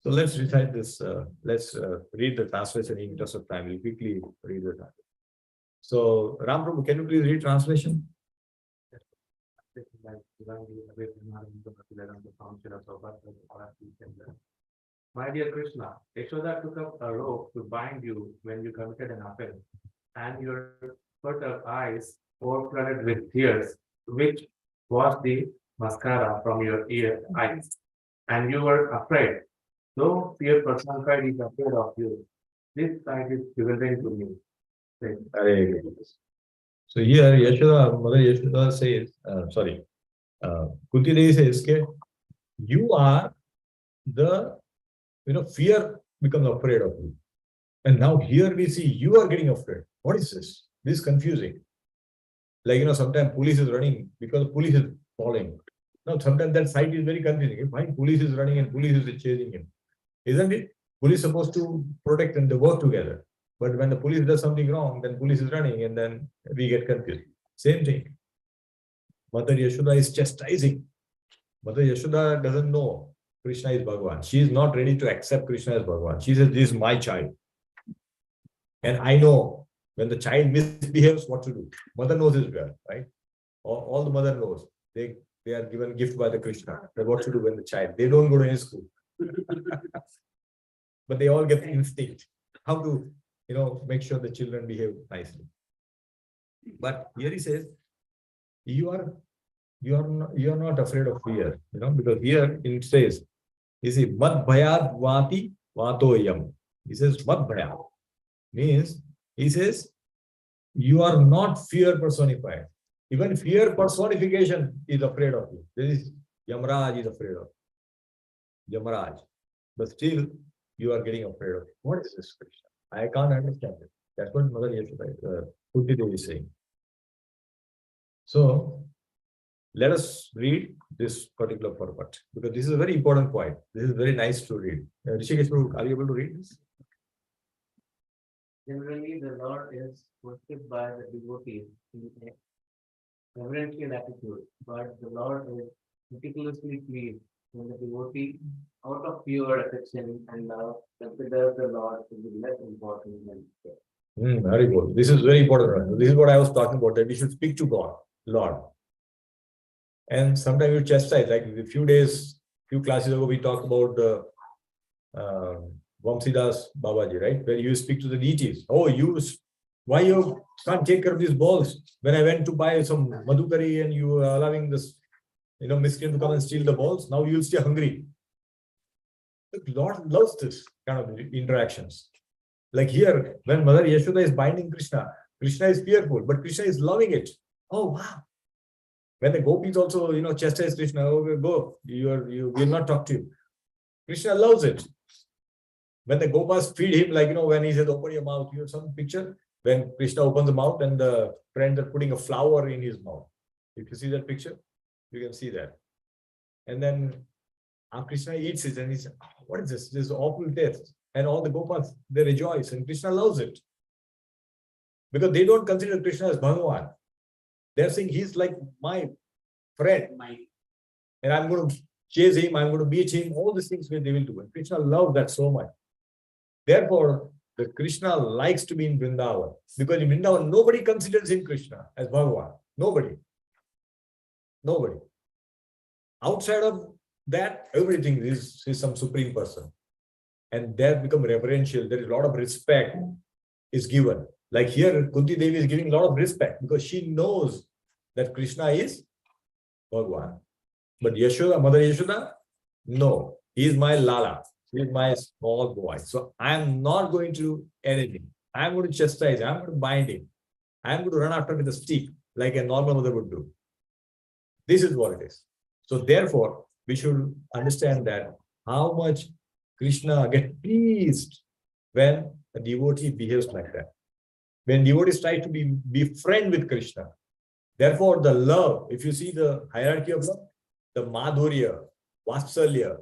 So let's recite this. Let's read the translation in interest of time. We'll quickly read the translation. So Ram Prabhu, can you please read translation? My dear Krishna, Yashoda took up a rope to bind you when you committed an offense, and your fertile eyes overflooded with tears, which washed the mascara from your eyes, and you were afraid. Though fear personified is afraid of you, this sight is bewildering to me. So here Yashoda, Mother Yashoda says, Kunti Devi says, okay, you are the, fear becomes afraid of you. And now here we see you are getting afraid. What is this? This is confusing. Like, sometimes police is running because police is following. Now, sometimes that sight is very confusing. Why police is running and police is chasing him? Isn't it? Police is supposed to protect and they work together. But when the police does something wrong, then police is running and then we get confused. Same thing. Mother Yashoda is chastising. Mother Yashoda doesn't know Krishna is Bhagavan. She is not ready to accept Krishna as Bhagavan. She says, this is my child. And I know when the child misbehaves, what to do. Mother knows this well, right? All the mother knows. They are given gift by the Krishna. That what to do when the child. They don't go to any school. But they all get the instinct. How to, make sure the children behave nicely. But here he says, you are not afraid of fear, because here it says, you see, Mad Bhayad Vati Vatoyam. He says, Mad Bhayad means, he says, you are not fear personified. Even fear personification is afraid of you. This is Yamraj is afraid of you. Yamraj. But still, you are getting afraid of it. What is this, Krishna? I can't understand it. That's what Mother Yashoda, Kunti Devi is saying. So, let us read this particular purport, because this is a very important point. This is very nice to read. Rishikesh, are you able to read this? Generally, the Lord is worshipped by the devotees in a reverential attitude, but the Lord is meticulously pleased when the devotee, out of pure affection and love, considers the Lord to be less important than himself. Very good. This is very important. This is what I was talking about, that we should speak to God, Lord. And sometimes you chastise, like a few classes ago, we talked about the Vamsidas Babaji, right? Where you speak to the deities. Oh, why you can't take care of these balls? When I went to buy some Madhukari and you are allowing this, miscreant to come and steal the balls, now you'll stay hungry. The Lord loves this kind of interactions. Like here, when Mother Yashoda is binding Krishna, Krishna is fearful, but Krishna is loving it. Oh, wow. When the gopis also, chastise Krishna, oh, go, you will not talk to you. Krishna loves it. When the gopas feed him, like, when he says, open your mouth, you have some picture, when Krishna opens the mouth and the friends are putting a flower in his mouth. If you see that picture, you can see that. And then Krishna eats it and he says, oh, what is this? This is awful taste. And all the gopas, they rejoice and Krishna loves it. Because they don't consider Krishna as Bhagavan. They're saying he's like my friend. And I'm going to chase him, I'm going to beat him, all these things they will do. And Krishna loves that so much. Therefore, the Krishna likes to be in Vrindavan. Because in Vrindavan, nobody considers him Krishna as Bhagavan. Nobody. Outside of that, everything is some supreme person. And they have become reverential. There is a lot of respect is given. Like here, Kunti Devi is giving a lot of respect because she knows that Krishna is Bhagwan. But Yashoda, Mother Yashoda, no, he is my Lala. He is my small boy. So I am not going to do anything. I am going to chastise, I am going to bind him. I am going to run after him with a stick like a normal mother would do. This is what it is. So therefore, we should understand that how much Krishna gets pleased when a devotee behaves like that. When devotees try to be friend with Krishna. Therefore, the love, if you see the hierarchy of love, the Madhurya, Vatsalya,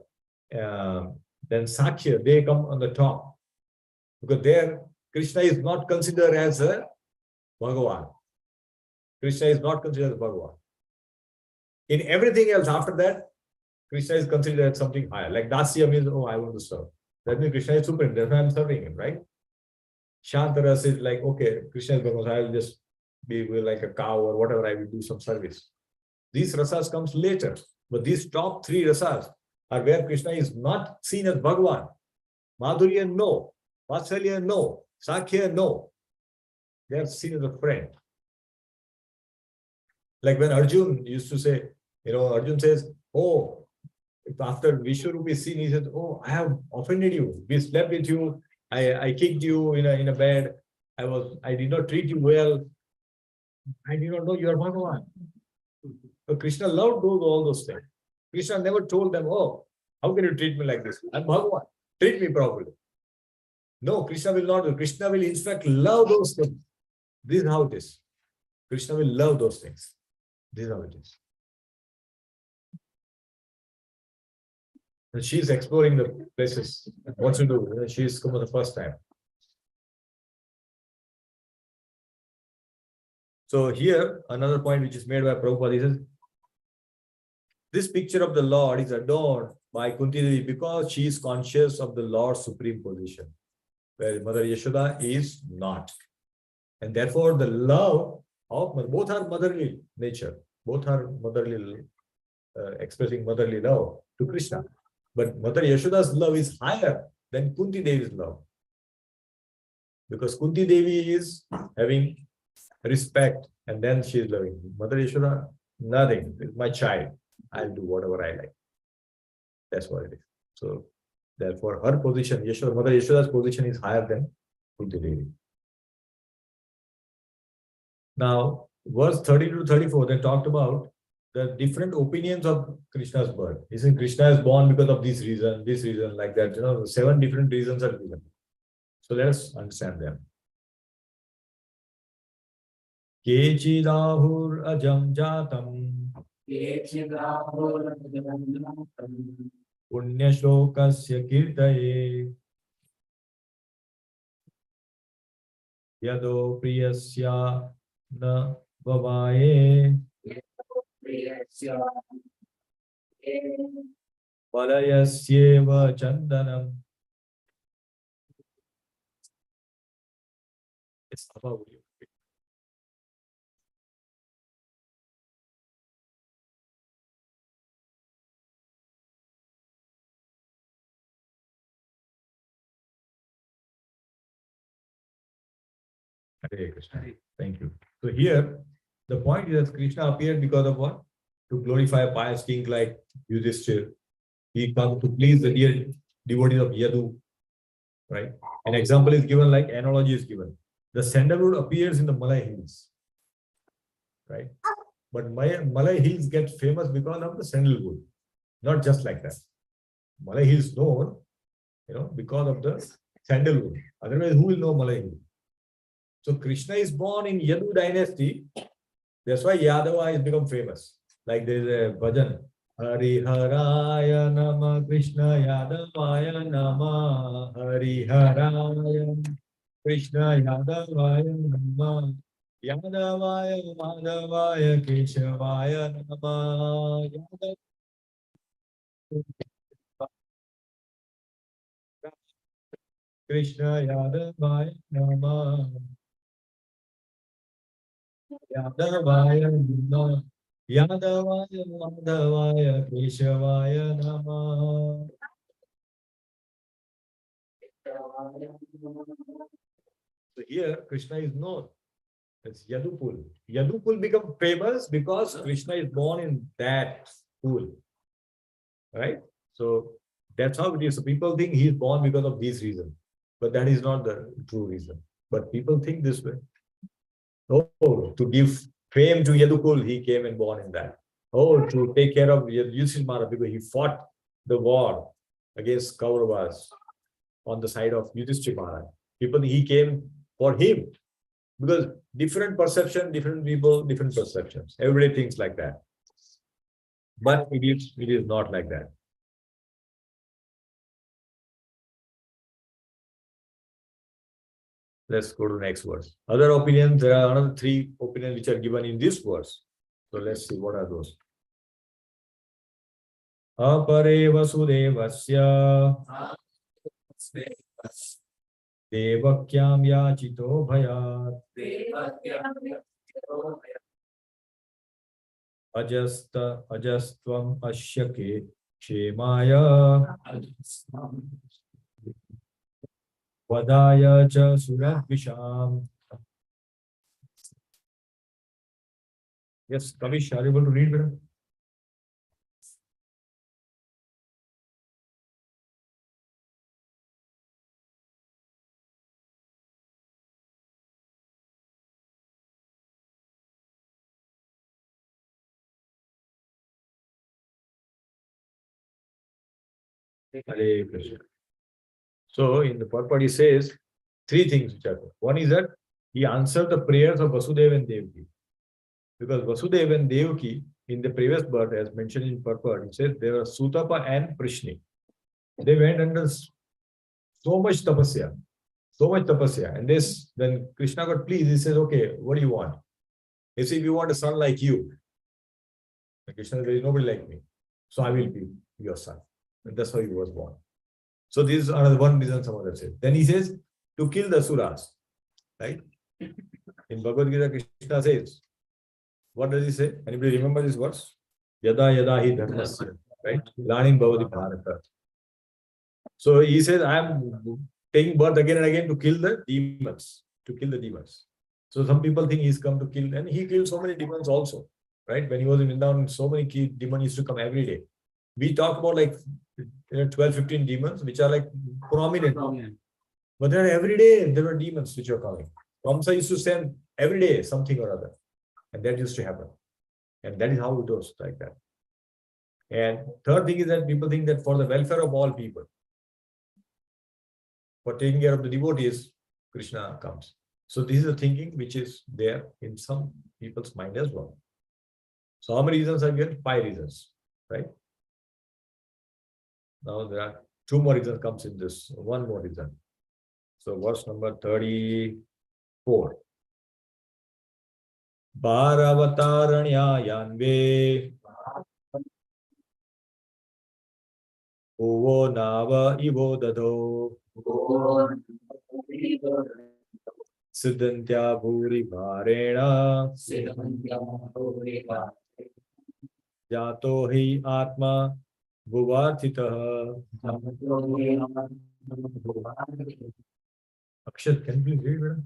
then Sakhya, they come on the top. Because there, Krishna is not considered as a Bhagavan. Krishna is not considered as Bhagavan. In everything else after that, Krishna is considered as something higher. Like Dasya means, oh, I want to serve. That means Krishna is supreme. That's why I'm serving him, right? Shantaras is like, okay, Krishna is Bhagavan, I will just be like a cow or whatever, I will do some service. These rasas comes later. But these top three rasas are where Krishna is not seen as Bhagavan. Madhurya, no. Vatsalya, no. Sakhya, no. They are seen as a friend. Like when Arjun used to say, Arjun says, oh, after Vishwarup is seen, he says, oh, I have offended you. We slept with you. I kicked you in a bed. I did not treat you well. I did not know you are Bhagavan. So Krishna loved all those things. Krishna never told them, oh, how can you treat me like this? I'm Bhagavan. Treat me properly. No, Krishna will not do. Krishna will in fact love those things. This is how it is. Krishna will love those things. This is how it is. And she is exploring the places. What to do? She is come for the first time. So here, another point which is made by Prabhupada, he says, this picture of the Lord is adorned by Kunti Devi because she is conscious of the Lord's supreme position, where Mother Yashoda is not. And therefore, the love of both are motherly nature, both are motherly, expressing motherly love to Krishna. But Mother Yashoda's love is higher than Kunti Devi's love. Because Kunti Devi is having respect and then she is loving. Mother Yashoda, nothing. It's my child. I'll do whatever I like. That's what it is. So, therefore, her position, Mother Yashoda's position is higher than Kunti Devi. Now, verse 32 to 34, they talked about the different opinions of Krishna's birth. He said Krishna is born because of this reason, like that. 7 different reasons are given. So let us understand them. Kechidahur ajam jatam punya shlokasya kirtaye yado priyasya na vavaye Valayasyeva chandanam. It's about you. Hare Krishna. Thank you. So here, the point is that Krishna appeared because of what? To glorify a pious king like Yudhishthira. He comes to please the dear devotees of Yadu. Right? An example is given, like analogy is given. The sandalwood appears in the Malay hills. Right? But Malay hills get famous because of the sandalwood. Not just like that. Malay hills known, because of the sandalwood. Otherwise, who will know Malay hill? So Krishna is born in Yadu dynasty. That's why Yadava has become famous. Like there is a bhajan. Hari Haraya Nama Krishna Yadavaya Nama Hari Haraya Krishna Yadavaya Nama Yadavaya Madhavaya Keshavaya Nama Krishna Yadavaya Nama Yadavaya Nama Yadavaya Madhavaya Keshavaya Nama. So here Krishna is known It's Yadupul. Yadupul become famous because Krishna is born in that pool. Right? So that's how it is. So people think he is born because of these reasons. But that is not the true reason. But people think this way. Oh, to give fame to Yadupul, he came and born in that. Oh, to take care of Yudhishthira because he fought the war against Kauravas on the side of Yudhishthira. People, he came for him. Because different perception, different people, different perceptions. Everybody thinks like that. But it is not like that. Let's go to the next verse. Other opinions, there are another 3 opinions which are given in this verse. So let's see what are those. Apare vasudevasya devakyam yachito bhayat ajastvam ashyake kshemaya vadaya cha suradvisham. Yes, Kavish, are you able to read better? Hare Krishna. So in the purport he says 3 things which are there. One is that he answered the prayers of Vasudeva and Devaki. Because Vasudeva and Devaki in the previous birth, as mentioned in purport, he says there were Sutapa and Prishni. They went under so much tapasya. And this, when Krishna got pleased, he says, okay, what do you want? He said, we want a son like you. And Krishna said, there is nobody like me. So I will be your son. And that's how he was born. So this is another one reason some others say. Then he says, to kill the Asuras. Right? In Bhagavad Gita, Krishna says, what does he say? Anybody remember this verse? Yada yada hi dharmasya. Right? Glanim bhavati bharata. So he says, I am taking birth again and again to kill the demons. So some people think he's come to kill, and he killed so many demons also. Right? When he was in Vrindavan, so many demons used to come every day. We talk about like 12, 15 demons, which are like prominent. But then every day there were demons which are coming. Kamsa used to send every day something or other. And that used to happen. And that is how it was like that. And third thing is that people think that for the welfare of all people, for taking care of the devotees, Krishna comes. So this is the thinking which is there in some people's mind as well. So how many reasons are given? 5 reasons, right? Now there are 2 more reasons comes in this, 1 more reason. So verse number 34. Bharavartaranya yanve uvo nava ivo dado siddhantya bhuri bharena jato hi atma bhuvartitah. Akshat, can you please read it?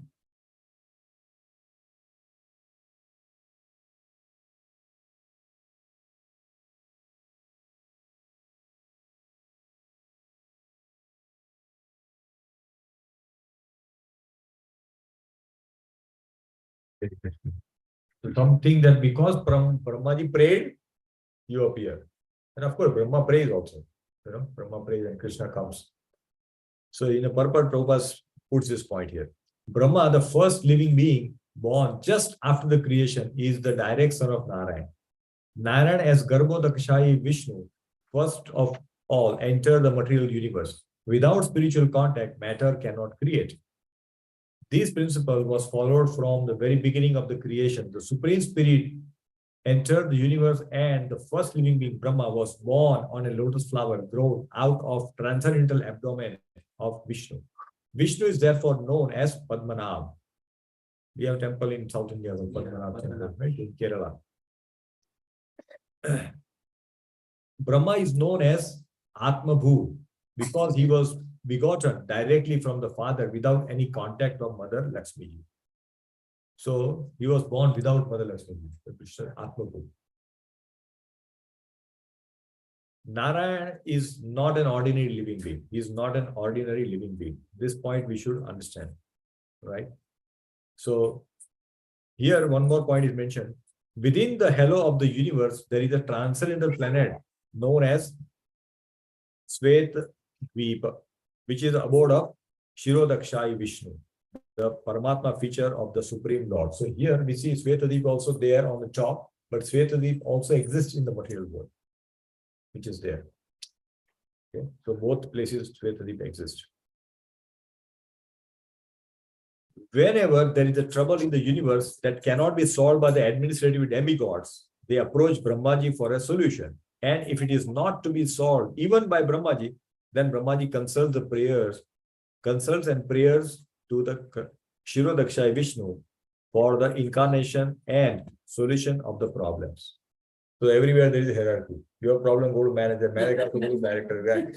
So something that because Brahmaji prayed, you appear. And of course, Brahma prays also. Brahma prays and Krishna comes. So in a purport, Prabhupada puts this point here. Brahma, the first living being born just after the creation, is the direct son of Narayan. Narayan as Garbhodakashayi Vishnu, first of all, entered the material universe. Without spiritual contact, matter cannot create. This principle was followed from the very beginning of the creation. The Supreme Spirit entered the universe and the first living being, Brahma, was born on a lotus flower grown out of transcendental abdomen of Vishnu. Vishnu is therefore known as Padmanabh. We have a temple in South India, the Padmanabh temple, right, in Kerala. Brahma is known as Atmabhu because he was begotten directly from the father without any contact of mother Lakshmi. So he was born without Mother Lakshmi, the Krishna Atma Guru. Narayan is not an ordinary living being. He is not an ordinary living being. This point we should understand, right? So here one more point is mentioned. Within the halo of the universe, there is a transcendental planet known as Svet Dvipa, which is the abode of Shirodakshai Vishnu, the Paramatma feature of the Supreme Lord. So here we see Svetadip also there on the top, but Svetadip also exists in the material world, which is there. Okay, so both places Svetadip exist. Whenever there is a trouble in the universe that cannot be solved by the administrative demigods, they approach Brahmaji for a solution. And if it is not to be solved even by Brahmaji, then Brahmaji consults and prayers to the Shirodakshai Vishnu for the incarnation and solution of the problems. So everywhere there is a hierarchy. Your problem, go to manager, manager to go to director. Right?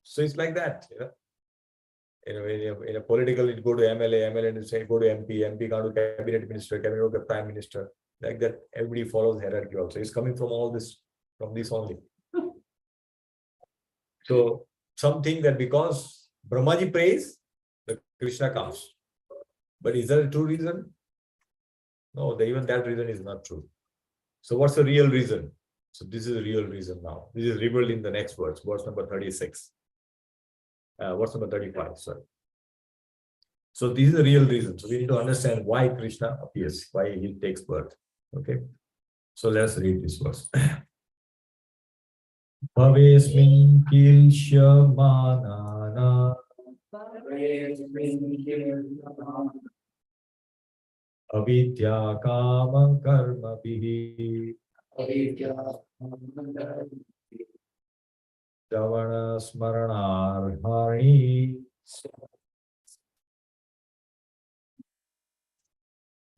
So it's like that. In a political, it go to MLA, MLA say go to MP, MP go to cabinet minister, cabinet go to prime minister. Like that, everybody follows hierarchy also. It's coming from all this, from this only. So something that because Brahmaji prays, the Krishna comes. But is that a true reason? No, even that reason is not true. So what's the real reason? So this is the real reason now. This is revealed in the next verse number 36. Verse number 35, sorry. So this is the real reason. So we need to understand why Krishna appears, why he takes birth. Okay. So let's read this verse. Bhavesmin kilsha manana avidya kama karma bihi Davana smaranarhani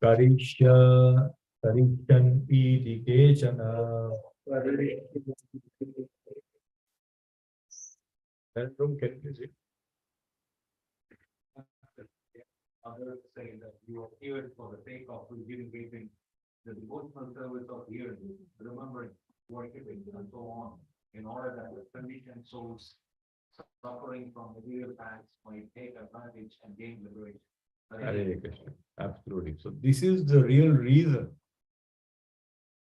karishan iti kechana. That room can you see? Others say that you appeared for the sake of giving giving the devotional service of hearing, remembering, worshiping, and so on, in order that the conditioned souls suffering from material acts might take advantage and gain liberation. Hare Krishna. Absolutely. So this is the real reason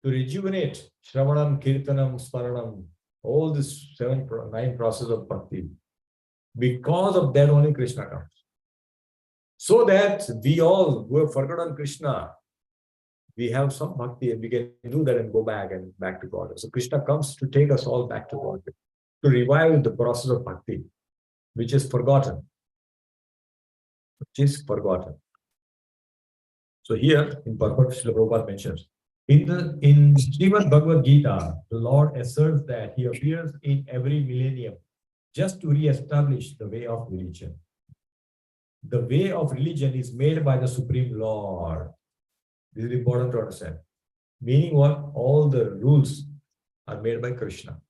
to rejuvenate Shravanam, Kirtanam, Smaranam, all this 9 process of bhakti. Because of that only Krishna comes. So that we all who have forgotten Krishna, we have some bhakti and we can do that and go back to God. So Krishna comes to take us all back to God, to revive the process of bhakti, which is forgotten. So here in purport, Srila Prabhupada mentions, in Srimad Bhagavad Gita, the Lord asserts that he appears in every millennium just to re-establish the way of religion. The way of religion is made by the Supreme Lord. This is important to understand. Meaning what? All the rules are made by Krishna.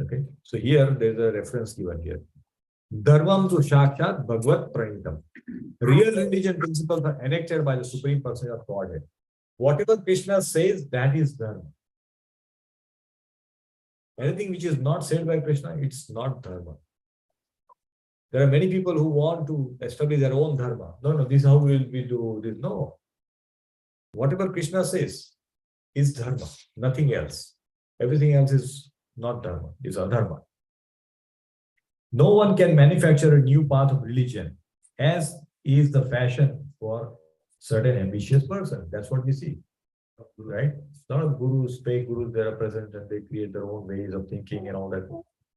Okay. So here there is a reference given here. Dharmam tu shakshat bhagavad pranitam. Real religion principles are enacted by the Supreme Person of Godhead. Whatever Krishna says, that is dharma. Anything which is not said by Krishna, it's not dharma. There are many people who want to establish their own dharma. No, this is how we do this. No. Whatever Krishna says is dharma, nothing else. Everything else is not dharma, is adharma. No one can manufacture a new path of religion, as is the fashion for certain ambitious person. That's what we see, right? A lot of gurus, fake gurus, they are present and they create their own ways of thinking and all that.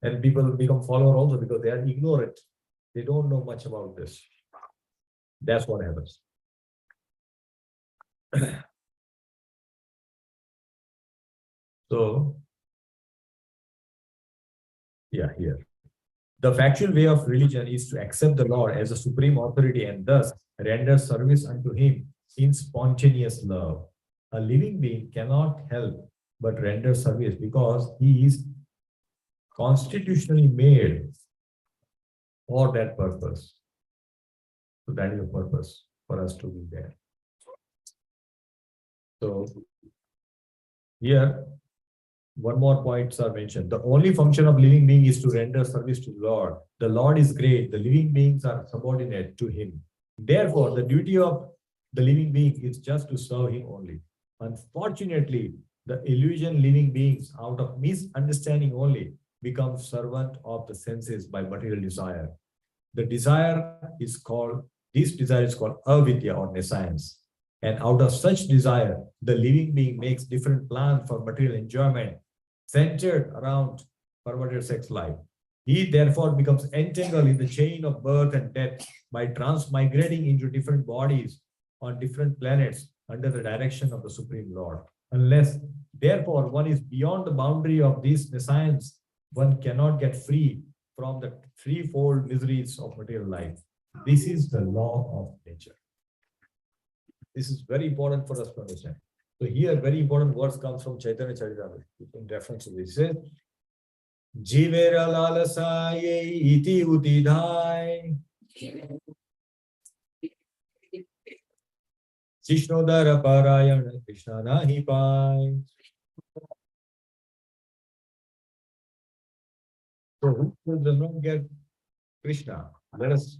And people become followers also because they are ignorant. They don't know much about this. That's what happens. So, yeah, here. The factual way of religion is to accept the Lord as a supreme authority and thus render service unto him in spontaneous love. A living being cannot help but render service because he is constitutionally made for that purpose. So that is the purpose for us to be there. So here, one more points are mentioned. The only function of living being is to render service to the Lord. The Lord is great. The living beings are subordinate to him. Therefore, the duty of the living being is just to serve him only. Unfortunately, the illusion living beings, out of misunderstanding only, become servant of the senses by material desire. The desire is called, this desire is called avidya or nescience. And out of such desire, the living being makes different plans for material enjoyment centered around perverted sex life. He therefore becomes entangled in the chain of birth and death by transmigrating into different bodies on different planets under the direction of the Supreme Lord. Unless, therefore, one is beyond the boundary of this nescience, one cannot get free from the threefold miseries of material life. This is the law of nature. This is very important for us to understand. So here, very important words comes from Chaitanya Charitamrita in reference to this. It says, Jivera lalasaye iti utidhai Shishnodara parayana Krishna nahi pai. So who does not get Krishna? Let us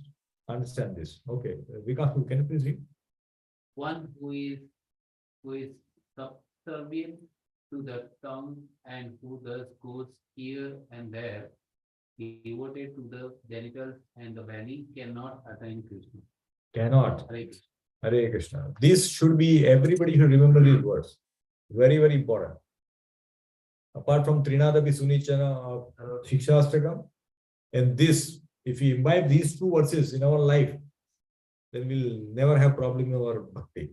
understand this. Okay, Vikas, can you please read? One who is subservient to the tongue and who thus goes here and there, devoted to the genitals and the belly, cannot attain Krishna. Cannot. Hare Krishna. Hare Krishna. This should be, everybody should remember these words. Very, very important. Apart from Trinadapi Sunichana of Shikshastakam, and this, if we imbibe these two verses in our life, then we'll never have problem in our bhakti.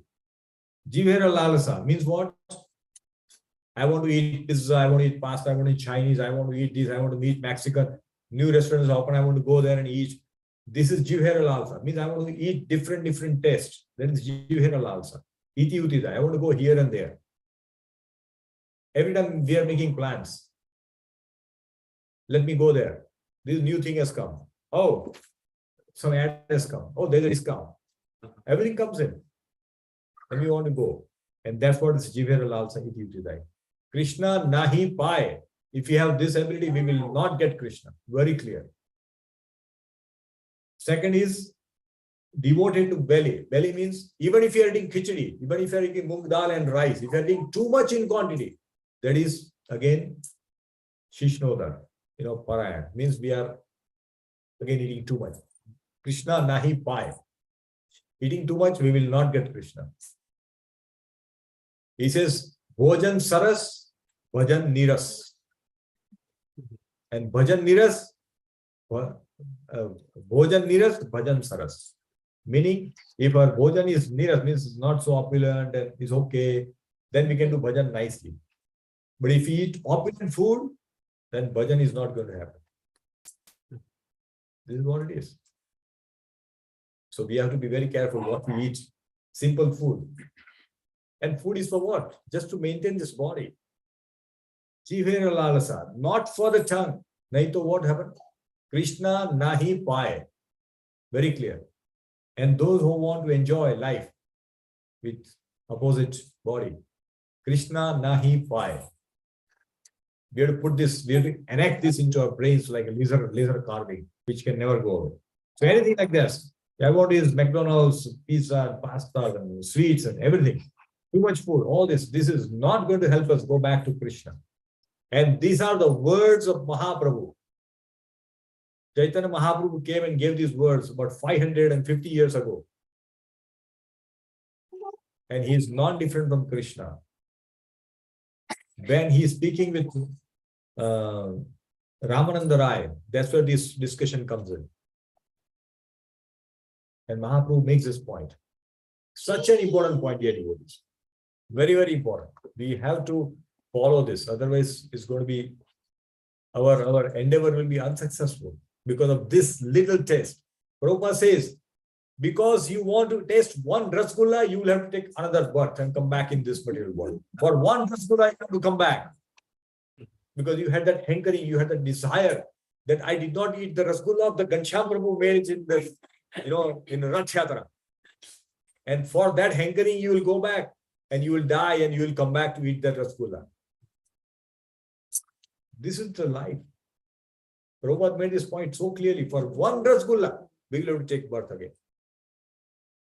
Jivera lalasa means what? I want to eat pizza, I want to eat pasta, I want to eat Chinese, I want to eat this, I want to eat Mexican. New restaurants open, I want to go there and eat. This is Jivera lalasa, means I want to eat different tastes. That is Jivera lalasa. Iti utida, I want to go here and there. Every time we are making plans. Let me go there. This new thing has come. Oh, some ad has come. Oh, there's a discount. Everything comes in. And we want to go. And that's what is Jivera lalsa iti utidai. Krishna nahi pai. If you have this ability, we will not get Krishna. Very clear. Second is devoted to belly. Belly means even if you are eating khichdi, even if you are eating mung dal and rice, if you are eating too much in quantity, that is again Shishnodar, Parayan. Means we are again eating too much. Krishna nahi pai. Eating too much, we will not get Krishna. He says, Bhojan saras, bhajan niras. And bhajan niras, bhojan niras, bhajan saras. Meaning, if our bhojan is niras, means it's not so opulent and is okay, then we can do bhajan nicely. But if we eat opulent food, then bhajan is not going to happen. This is what it is. So we have to be very careful what we eat. Simple food. And food is for what? Just to maintain this body. Jivera lalasa, not for the tongue. Naito, what happened? Krishna nahi pai. Very clear. And those who want to enjoy life with opposite body, Krishna nahi pai. We have to put this, we have to enact this into our brains like a laser carving, which can never go away. So anything like this, I want is McDonald's, pizza, pasta, and sweets and everything. Too much food, all this is not going to help us go back to Krishna. And these are the words of Mahaprabhu. Chaitanya Mahaprabhu came and gave these words about 550 years ago. And he is not different from Krishna. When he is speaking with Ramananda Rai, that's where this discussion comes in. And Mahaprabhu makes this point. Such an important point here, devotees. Very, very important. We have to follow this. Otherwise, it's going to be, our endeavor will be unsuccessful because of this little taste. Prabhupada says, because you want to taste one rasgulla, you will have to take another birth and come back in this material world. For one rasgulla, you have to come back. Because you had that hankering, you had that desire that I did not eat the rasgulla of the Ghanshyam Prabhu made in the in Rath Yatra. And for that hankering, you will go back and you will die and you will come back to eat that Rasgulla. This is the life. Prabhupada made this point so clearly. For one Rasgulla, we will have to take birth again.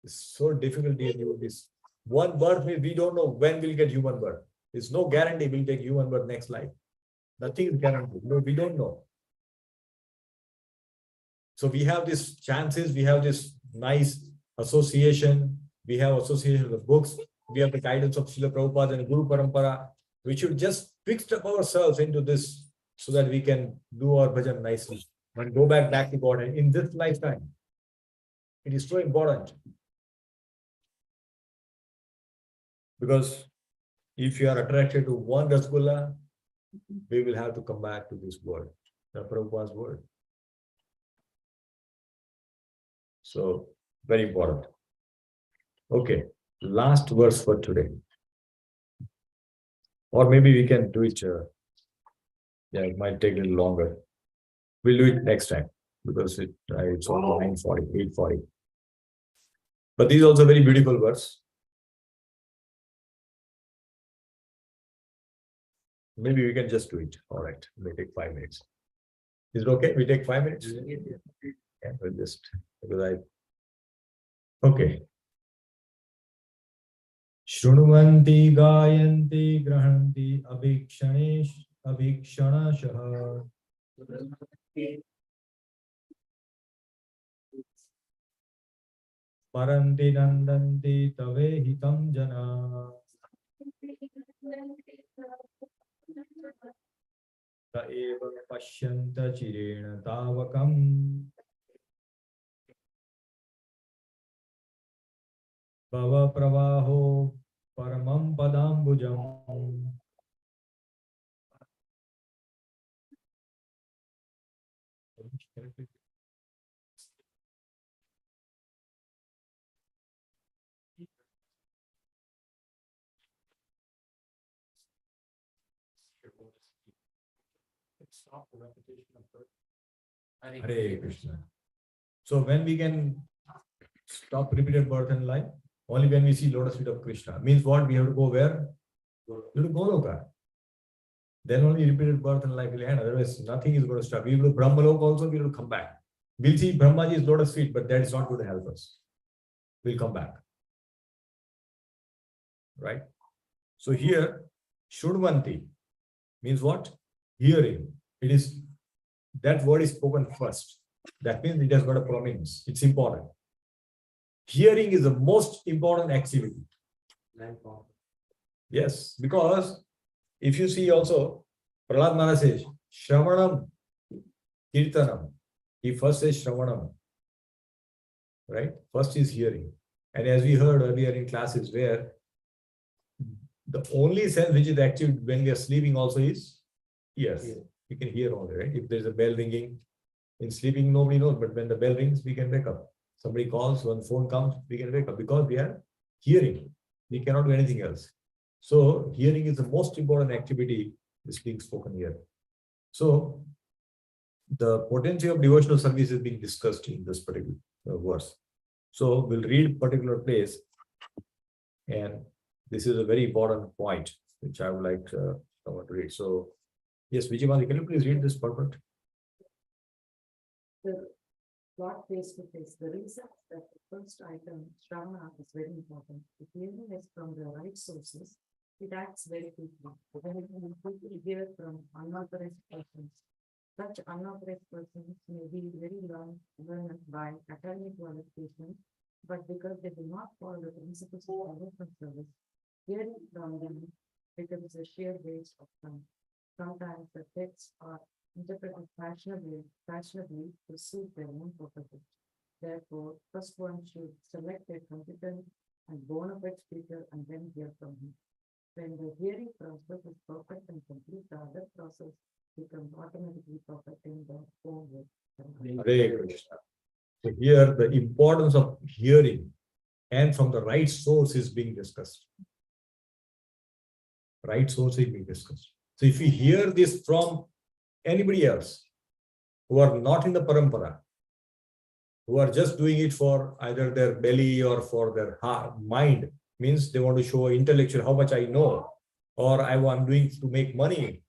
It's so difficult to deal with this. One birth means we don't know when we'll get human birth. There's no guarantee we'll take human birth next life. Nothing is guaranteed. No, we don't know. So we have these chances, we have this nice association, we have association with the books, we have the guidance of Srila Prabhupada and Guru Parampara. We should just fix up ourselves into this so that we can do our bhajan nicely and go back to God in this lifetime. It is so important. Because if you are attracted to one Rasgulla, we will have to come back to this word, the Prabhupada's word. So, very important. Okay, last verse for today. Or maybe we can do it, it might take a little longer. We'll do it next time because it's almost 9:40, 8:40. But this is also very beautiful verse. Maybe we can just do it. All right, it may take 5 minutes. Is it okay? We take 5 minutes? Yeah, we'll just, because okay. Shrunuvanti gayanti grahanti abhikshanashah. Paranti nandanti tave hitam jana. Ta eva pashyanta chirena tavakam. Bhava pravaho paramam padambujam. Stop the repetition of birth. Hare Krishna. So when we can stop repeated birth and life? Only when we see lotus feet of Krishna. Means what? We have to go where? We have to Goloka. Then only repeated birth and life will end. Otherwise, nothing is going to stop. We will do Brahmalok also, we will come back. We'll see Brahmaji's lotus feet, but that is not going to help us. We'll come back. Right? So here, Shunvanti means what? Hearing. It is, that word is spoken first. That means it has got a prominence. It's important. Hearing is the most important activity. Yes, because if you see also, Prahlad Maharaj says, Shravanam, Kirtanam. He first says Shravanam. Right? First is hearing. And as we heard earlier in classes where the only sense which is active when we are sleeping also is ears. Yeah. We can hear only, right? If there's a bell ringing, in sleeping nobody knows, but when the bell rings, we can wake up. Somebody calls, when phone comes, we can wake up because we are hearing. We cannot do anything else. So hearing is the most important activity is being spoken here. So the potency of devotional service is being discussed in this particular verse. So we'll read particular place, and this is a very important point which I would like someone to read. So yes, Vijayamali, can you please read this purport? Brought face to face. The reason that the first item, Shravana, is very important. If hearing is from the right sources, it acts very quickly. When it will quickly hear from unauthorized persons. Such unauthorized persons may be very learned by academic qualifications, but because they do not follow the principles of devotional service, hearing from them becomes a sheer waste of time. Sometimes the texts are interpreted fashionably to suit their own purposes. Therefore, first one should select a competent and bona fide speaker and then hear from him. When the hearing process is perfect and complete, the other process becomes automatically perfect in the own way. Hare Krishna. So here the importance of hearing and from the right source is being discussed. Right source is being discussed. So if we hear this from anybody else who are not in the parampara, who are just doing it for either their belly or for their heart, mind, means they want to show intellectual how much I know, or I'm doing to make money,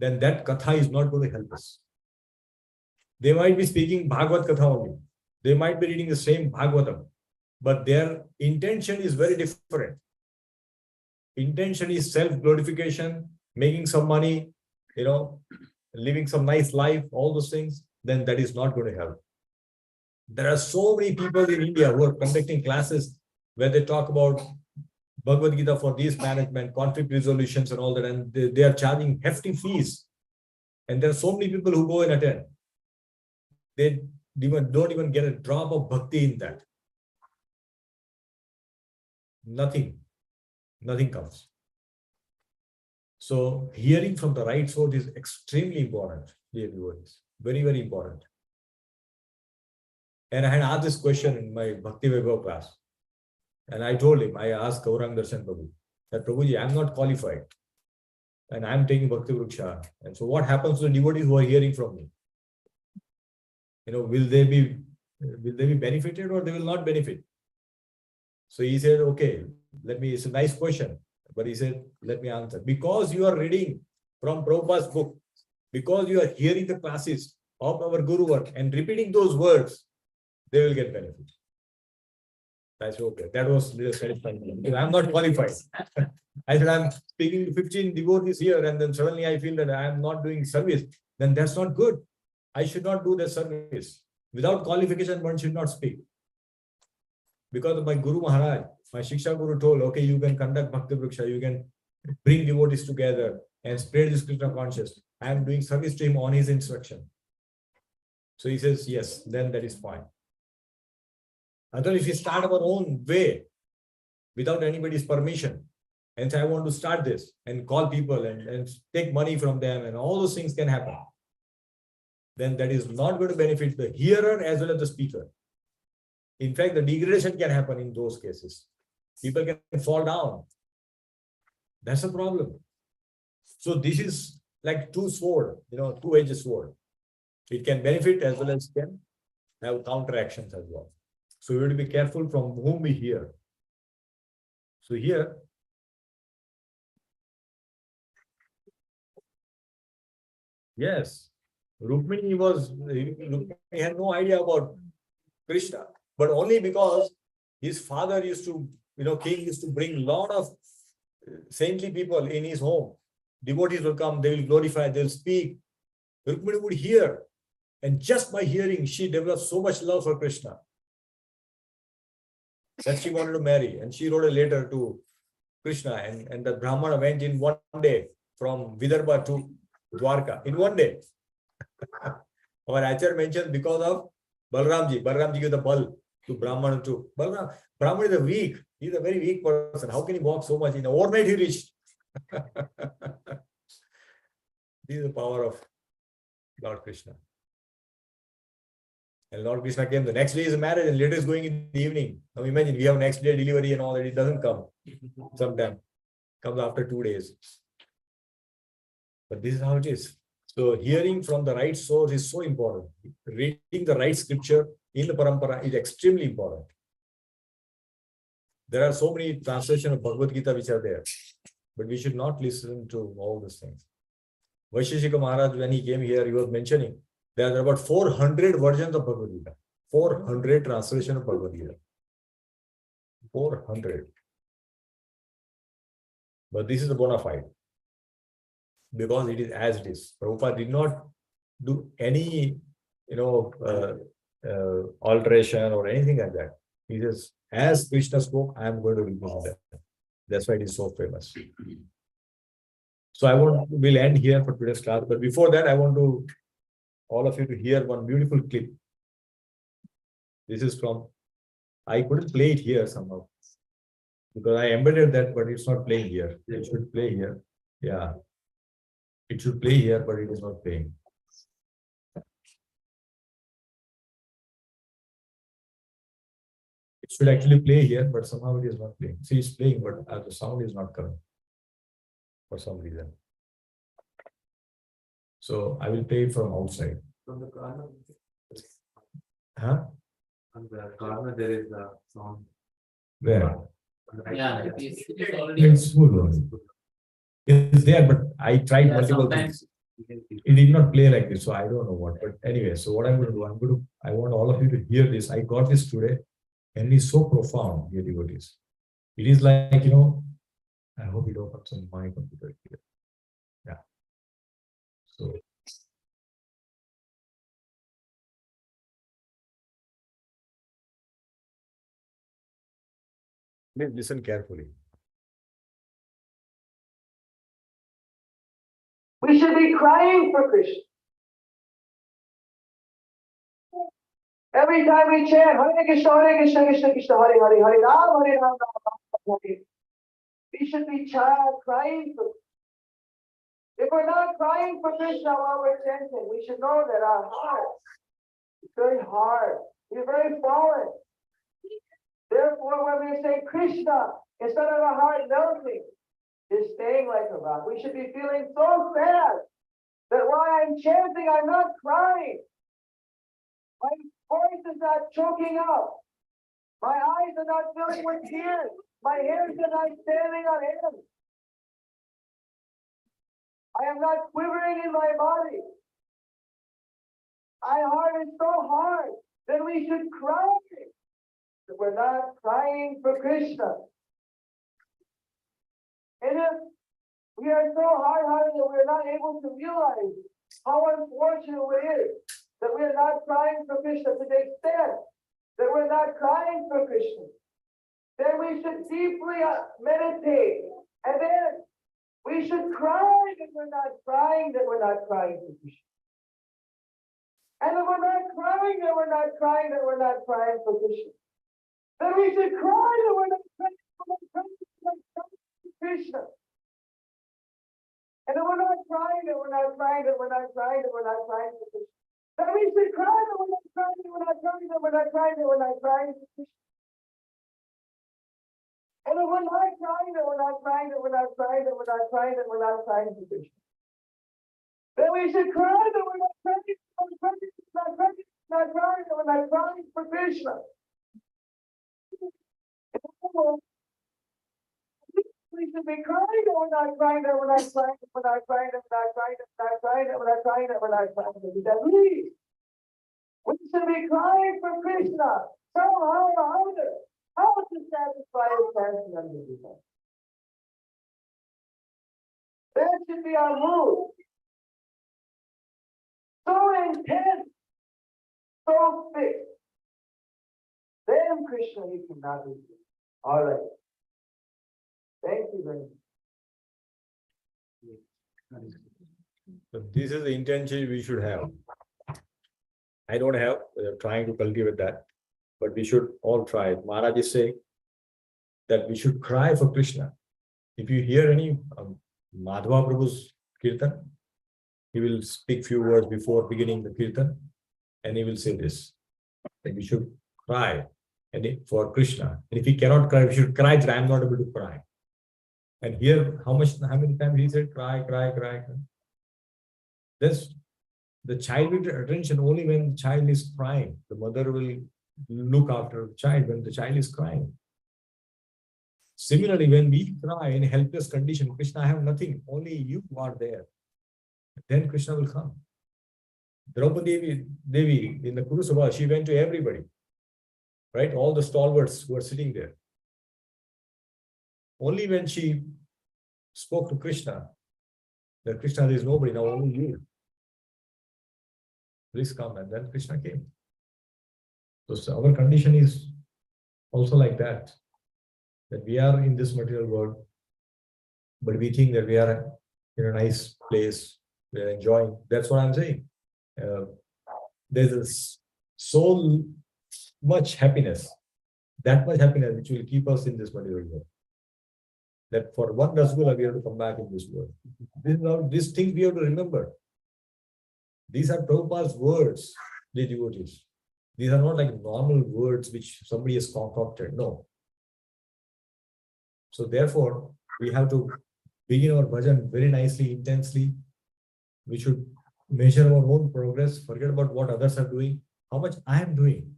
then that katha is not going to help us. They might be speaking Bhagavad Katha only. They might be reading the same Bhagavatam, but their intention is very different. Intention is self-glorification, making some money, living some nice life, all those things, then that is not going to help. There are so many people in India who are conducting classes where they talk about Bhagavad Gita for these management, conflict resolutions and all that, and they are charging hefty fees. And there are so many people who go and attend. They don't even get a drop of bhakti in that. Nothing comes. So hearing from the right source is extremely important, dear viewers. Very, very important. And I had asked this question in my Bhakti Vaibhav class. And I told him, I asked Gaurang Darshan Prabhu, that Prabhuji, I'm not qualified. And I'm taking Bhakti Vriksha. And so what happens to the devotees who are hearing from me? Will they be benefited or they will not benefit? So he said, okay, it's a nice question. But he said, let me answer. Because you are reading from Prabhupada's book, because you are hearing the classes of our Guru work and repeating those words, they will get benefit. I said, okay, that was satisfying. I'm not qualified. I said, I'm speaking to 15 devotees here, and then suddenly I feel that I'm not doing service. Then that's not good. I should not do the service. Without qualification, one should not speak. Because my Guru Maharaj, my Shiksha Guru told, okay, you can conduct Bhakti Vriksha, you can bring devotees together and spread this Krishna consciousness. I am doing service to him on his instruction. So he says, yes, then that is fine. Otherwise, if we start our own way without anybody's permission and say, I want to start this and call people and take money from them and all those things can happen, then that is not going to benefit the hearer as well as the speaker. In fact, the degradation can happen in those cases. People can fall down. That's a problem. So this is like two-edged sword. It can benefit as well as can have counteractions as well. So we have to be careful from whom we hear. So here, yes, Rukmini had no idea about Krishna, but only because his father used to, king used to bring a lot of saintly people in his home. Devotees will come, they will glorify, they'll speak. Rukmini would hear, and just by hearing, she developed so much love for Krishna that she wanted to marry, and she wrote a letter to Krishna, and the Brahmana went in one day from Vidarbha to Dwarka in one day. Our Acharya mentioned because of Balramji. Balramji gave the bal to Brahmana too. Brahmana is weak. He's a very weak person. How can he walk so much? In overnight he reached. This is the power of Lord Krishna. And Lord Krishna came. The next day is marriage, and later is going in the evening. Now imagine we have next day delivery and all that. It doesn't come. Sometime comes after 2 days. But this is how it is. So hearing from the right source is so important. Reading the right scripture in the parampara is extremely important. There are so many translations of Bhagavad Gita which are there, but we should not listen to all these things. Vaisheshika Maharaj, when he came here, he was mentioning there are about 400 versions of Bhagavad Gita. 400 translations of Bhagavad Gita. 400. But this is the bona fide. Because it is as it is. Prabhupada did not do any, alteration or anything like that. He says, as Krishna spoke, I am going to represent that. That's why it is so famous. So we'll end here for today's class. But before that, I want all of you to hear one beautiful clip. This is I couldn't play it here somehow. Because I embedded that, but it's not playing here. It should play here. Yeah. It should play here, but it is not playing. It should actually play here, but somehow it is not playing. See, it's playing, but the sound is not coming for some reason. So I will play it from outside. From the corner. Huh? On the corner, there is a song. Where? On the right Yeah, side. it is already. It's full only. It's there, but I tried Yeah, multiple sometimes things. It did not play like this, so I don't know what. But anyway, so what I'm going to do, I want all of you to hear this. I got this today, and it's so profound, dear devotees. It is like, I hope it opens on my computer here. Yeah. So. Please listen carefully. We should be crying for Krishna. Every time we chant Hare Krishna, Krishna Krishna, Hare Hare, Hare Ram, Hare Ram, Ram Hare. We should be crying for Krishna. If we're not crying for Krishna while we're chanting, we should know that our heart is very hard. We're very fallen. Therefore, when we say Krishna, instead of our heart melting, is staying like a rock. We should be feeling so sad that while I'm chanting, I'm not crying. My voice is not choking up. My eyes are not filling with tears. My hairs are not standing on end. I am not quivering in my body. My heart is so hard that we should cry. That we're not crying for Krishna. And if we are so hard-hearted that we're not able to realize how unfortunate it is that we are not crying for Krishna to the extent that we're not crying for Krishna, then we should deeply meditate, and then we should cry that we're not crying for Krishna. And if we're not crying that we're not crying for Krishna, then we should cry that we're not crying for Krishna. And if we're not crying that we're not crying for Krishna, then we should cry that we're not crying for Krishna. And if we're not crying that we're not crying for Krishna, then we should cry that we're not crying for Krishna. We should be crying that we're not crying for Please. We should be crying for Krishna somehow or other. How to satisfy his passion under the sun. That should be our mood. So intense, so fixed. Then Krishna, he cannot be. All right. Thank you very much. So this is the intention we should have. I don't have, we are trying to cultivate that, but we should all try it. Maharaj is saying that we should cry for Krishna. If you hear any Madhava Prabhu's kirtan, he will speak few words before beginning the kirtan, and he will say this, that we should cry for Krishna. And if he cannot cry, we should cry that I am not able to cry. And here, how many times he said, cry. This, the child will get attention only when the child is crying. The mother will look after the child when the child is crying. Similarly, when we cry in helpless condition, Krishna, I have nothing, only you are there. Then Krishna will come. Draupadi Devi in the Kurusabha, she went to everybody, right? All the stalwarts who were sitting there. Only when she spoke to Krishna, that Krishna, there is nobody, now only you. Please come, and then Krishna came. So our condition is also like that we are in this material world, but we think that we are in a nice place, we are enjoying. That's what I'm saying. There's so much happiness, that much happiness which will keep us in this material world. That for one rasgulla we have to come back in this world. These things we have to remember. These are Prabhupada's words, the devotees. These are not like normal words which somebody has concocted. No. So therefore, we have to begin our bhajan very nicely, intensely. We should measure our own progress, forget about what others are doing, how much I am doing.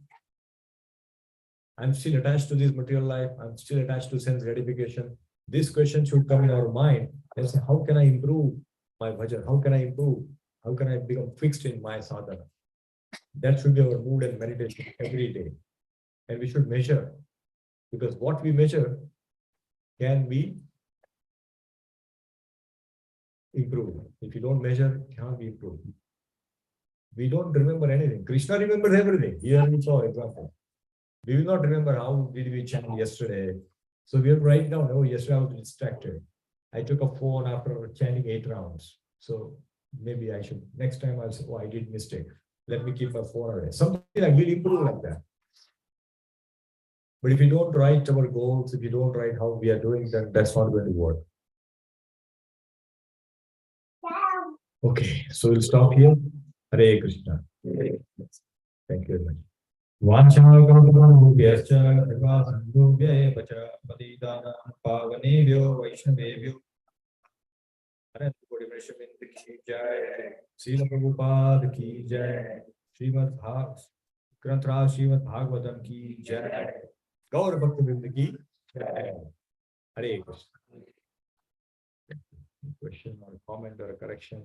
I'm still attached to this material life. I'm still attached to sense gratification. This question should come in our mind and say, how can I improve my bhajan? How can I improve? How can I become fixed in my sadhana? That should be our mood and meditation every day. And we should measure, because what we measure can be improved. If you don't measure, it cannot be improved. We don't remember anything. Krishna remembers everything. Here we saw example. We will not remember how did we chant yesterday. So we have to write down, oh, yesterday I was distracted. I took a phone after chanting 8 rounds. So maybe I should, next time I'll say, oh, I did mistake. Let me keep my phone away. Something like we'll improve like that. But if you don't write our goals, if you don't write how we are doing, then that's not going to work. Okay, so we'll stop here. Hare Krishna. Thank you very much. वाञ्छाकल्पतरुभ्यश्च कृपासिन्धुभ्य एव च पतितानां पावनेभ्यो वैष्णवेभ्यो अनंत कोटि वैष्णववृंद की जय। श्रील प्रभुपाद की जय। श्रीमद् ग्रंथराज श्रीमद् भागवतम की जय। गौर भक्तवृंद की जय। हरे Krishna. Question or comment or correction?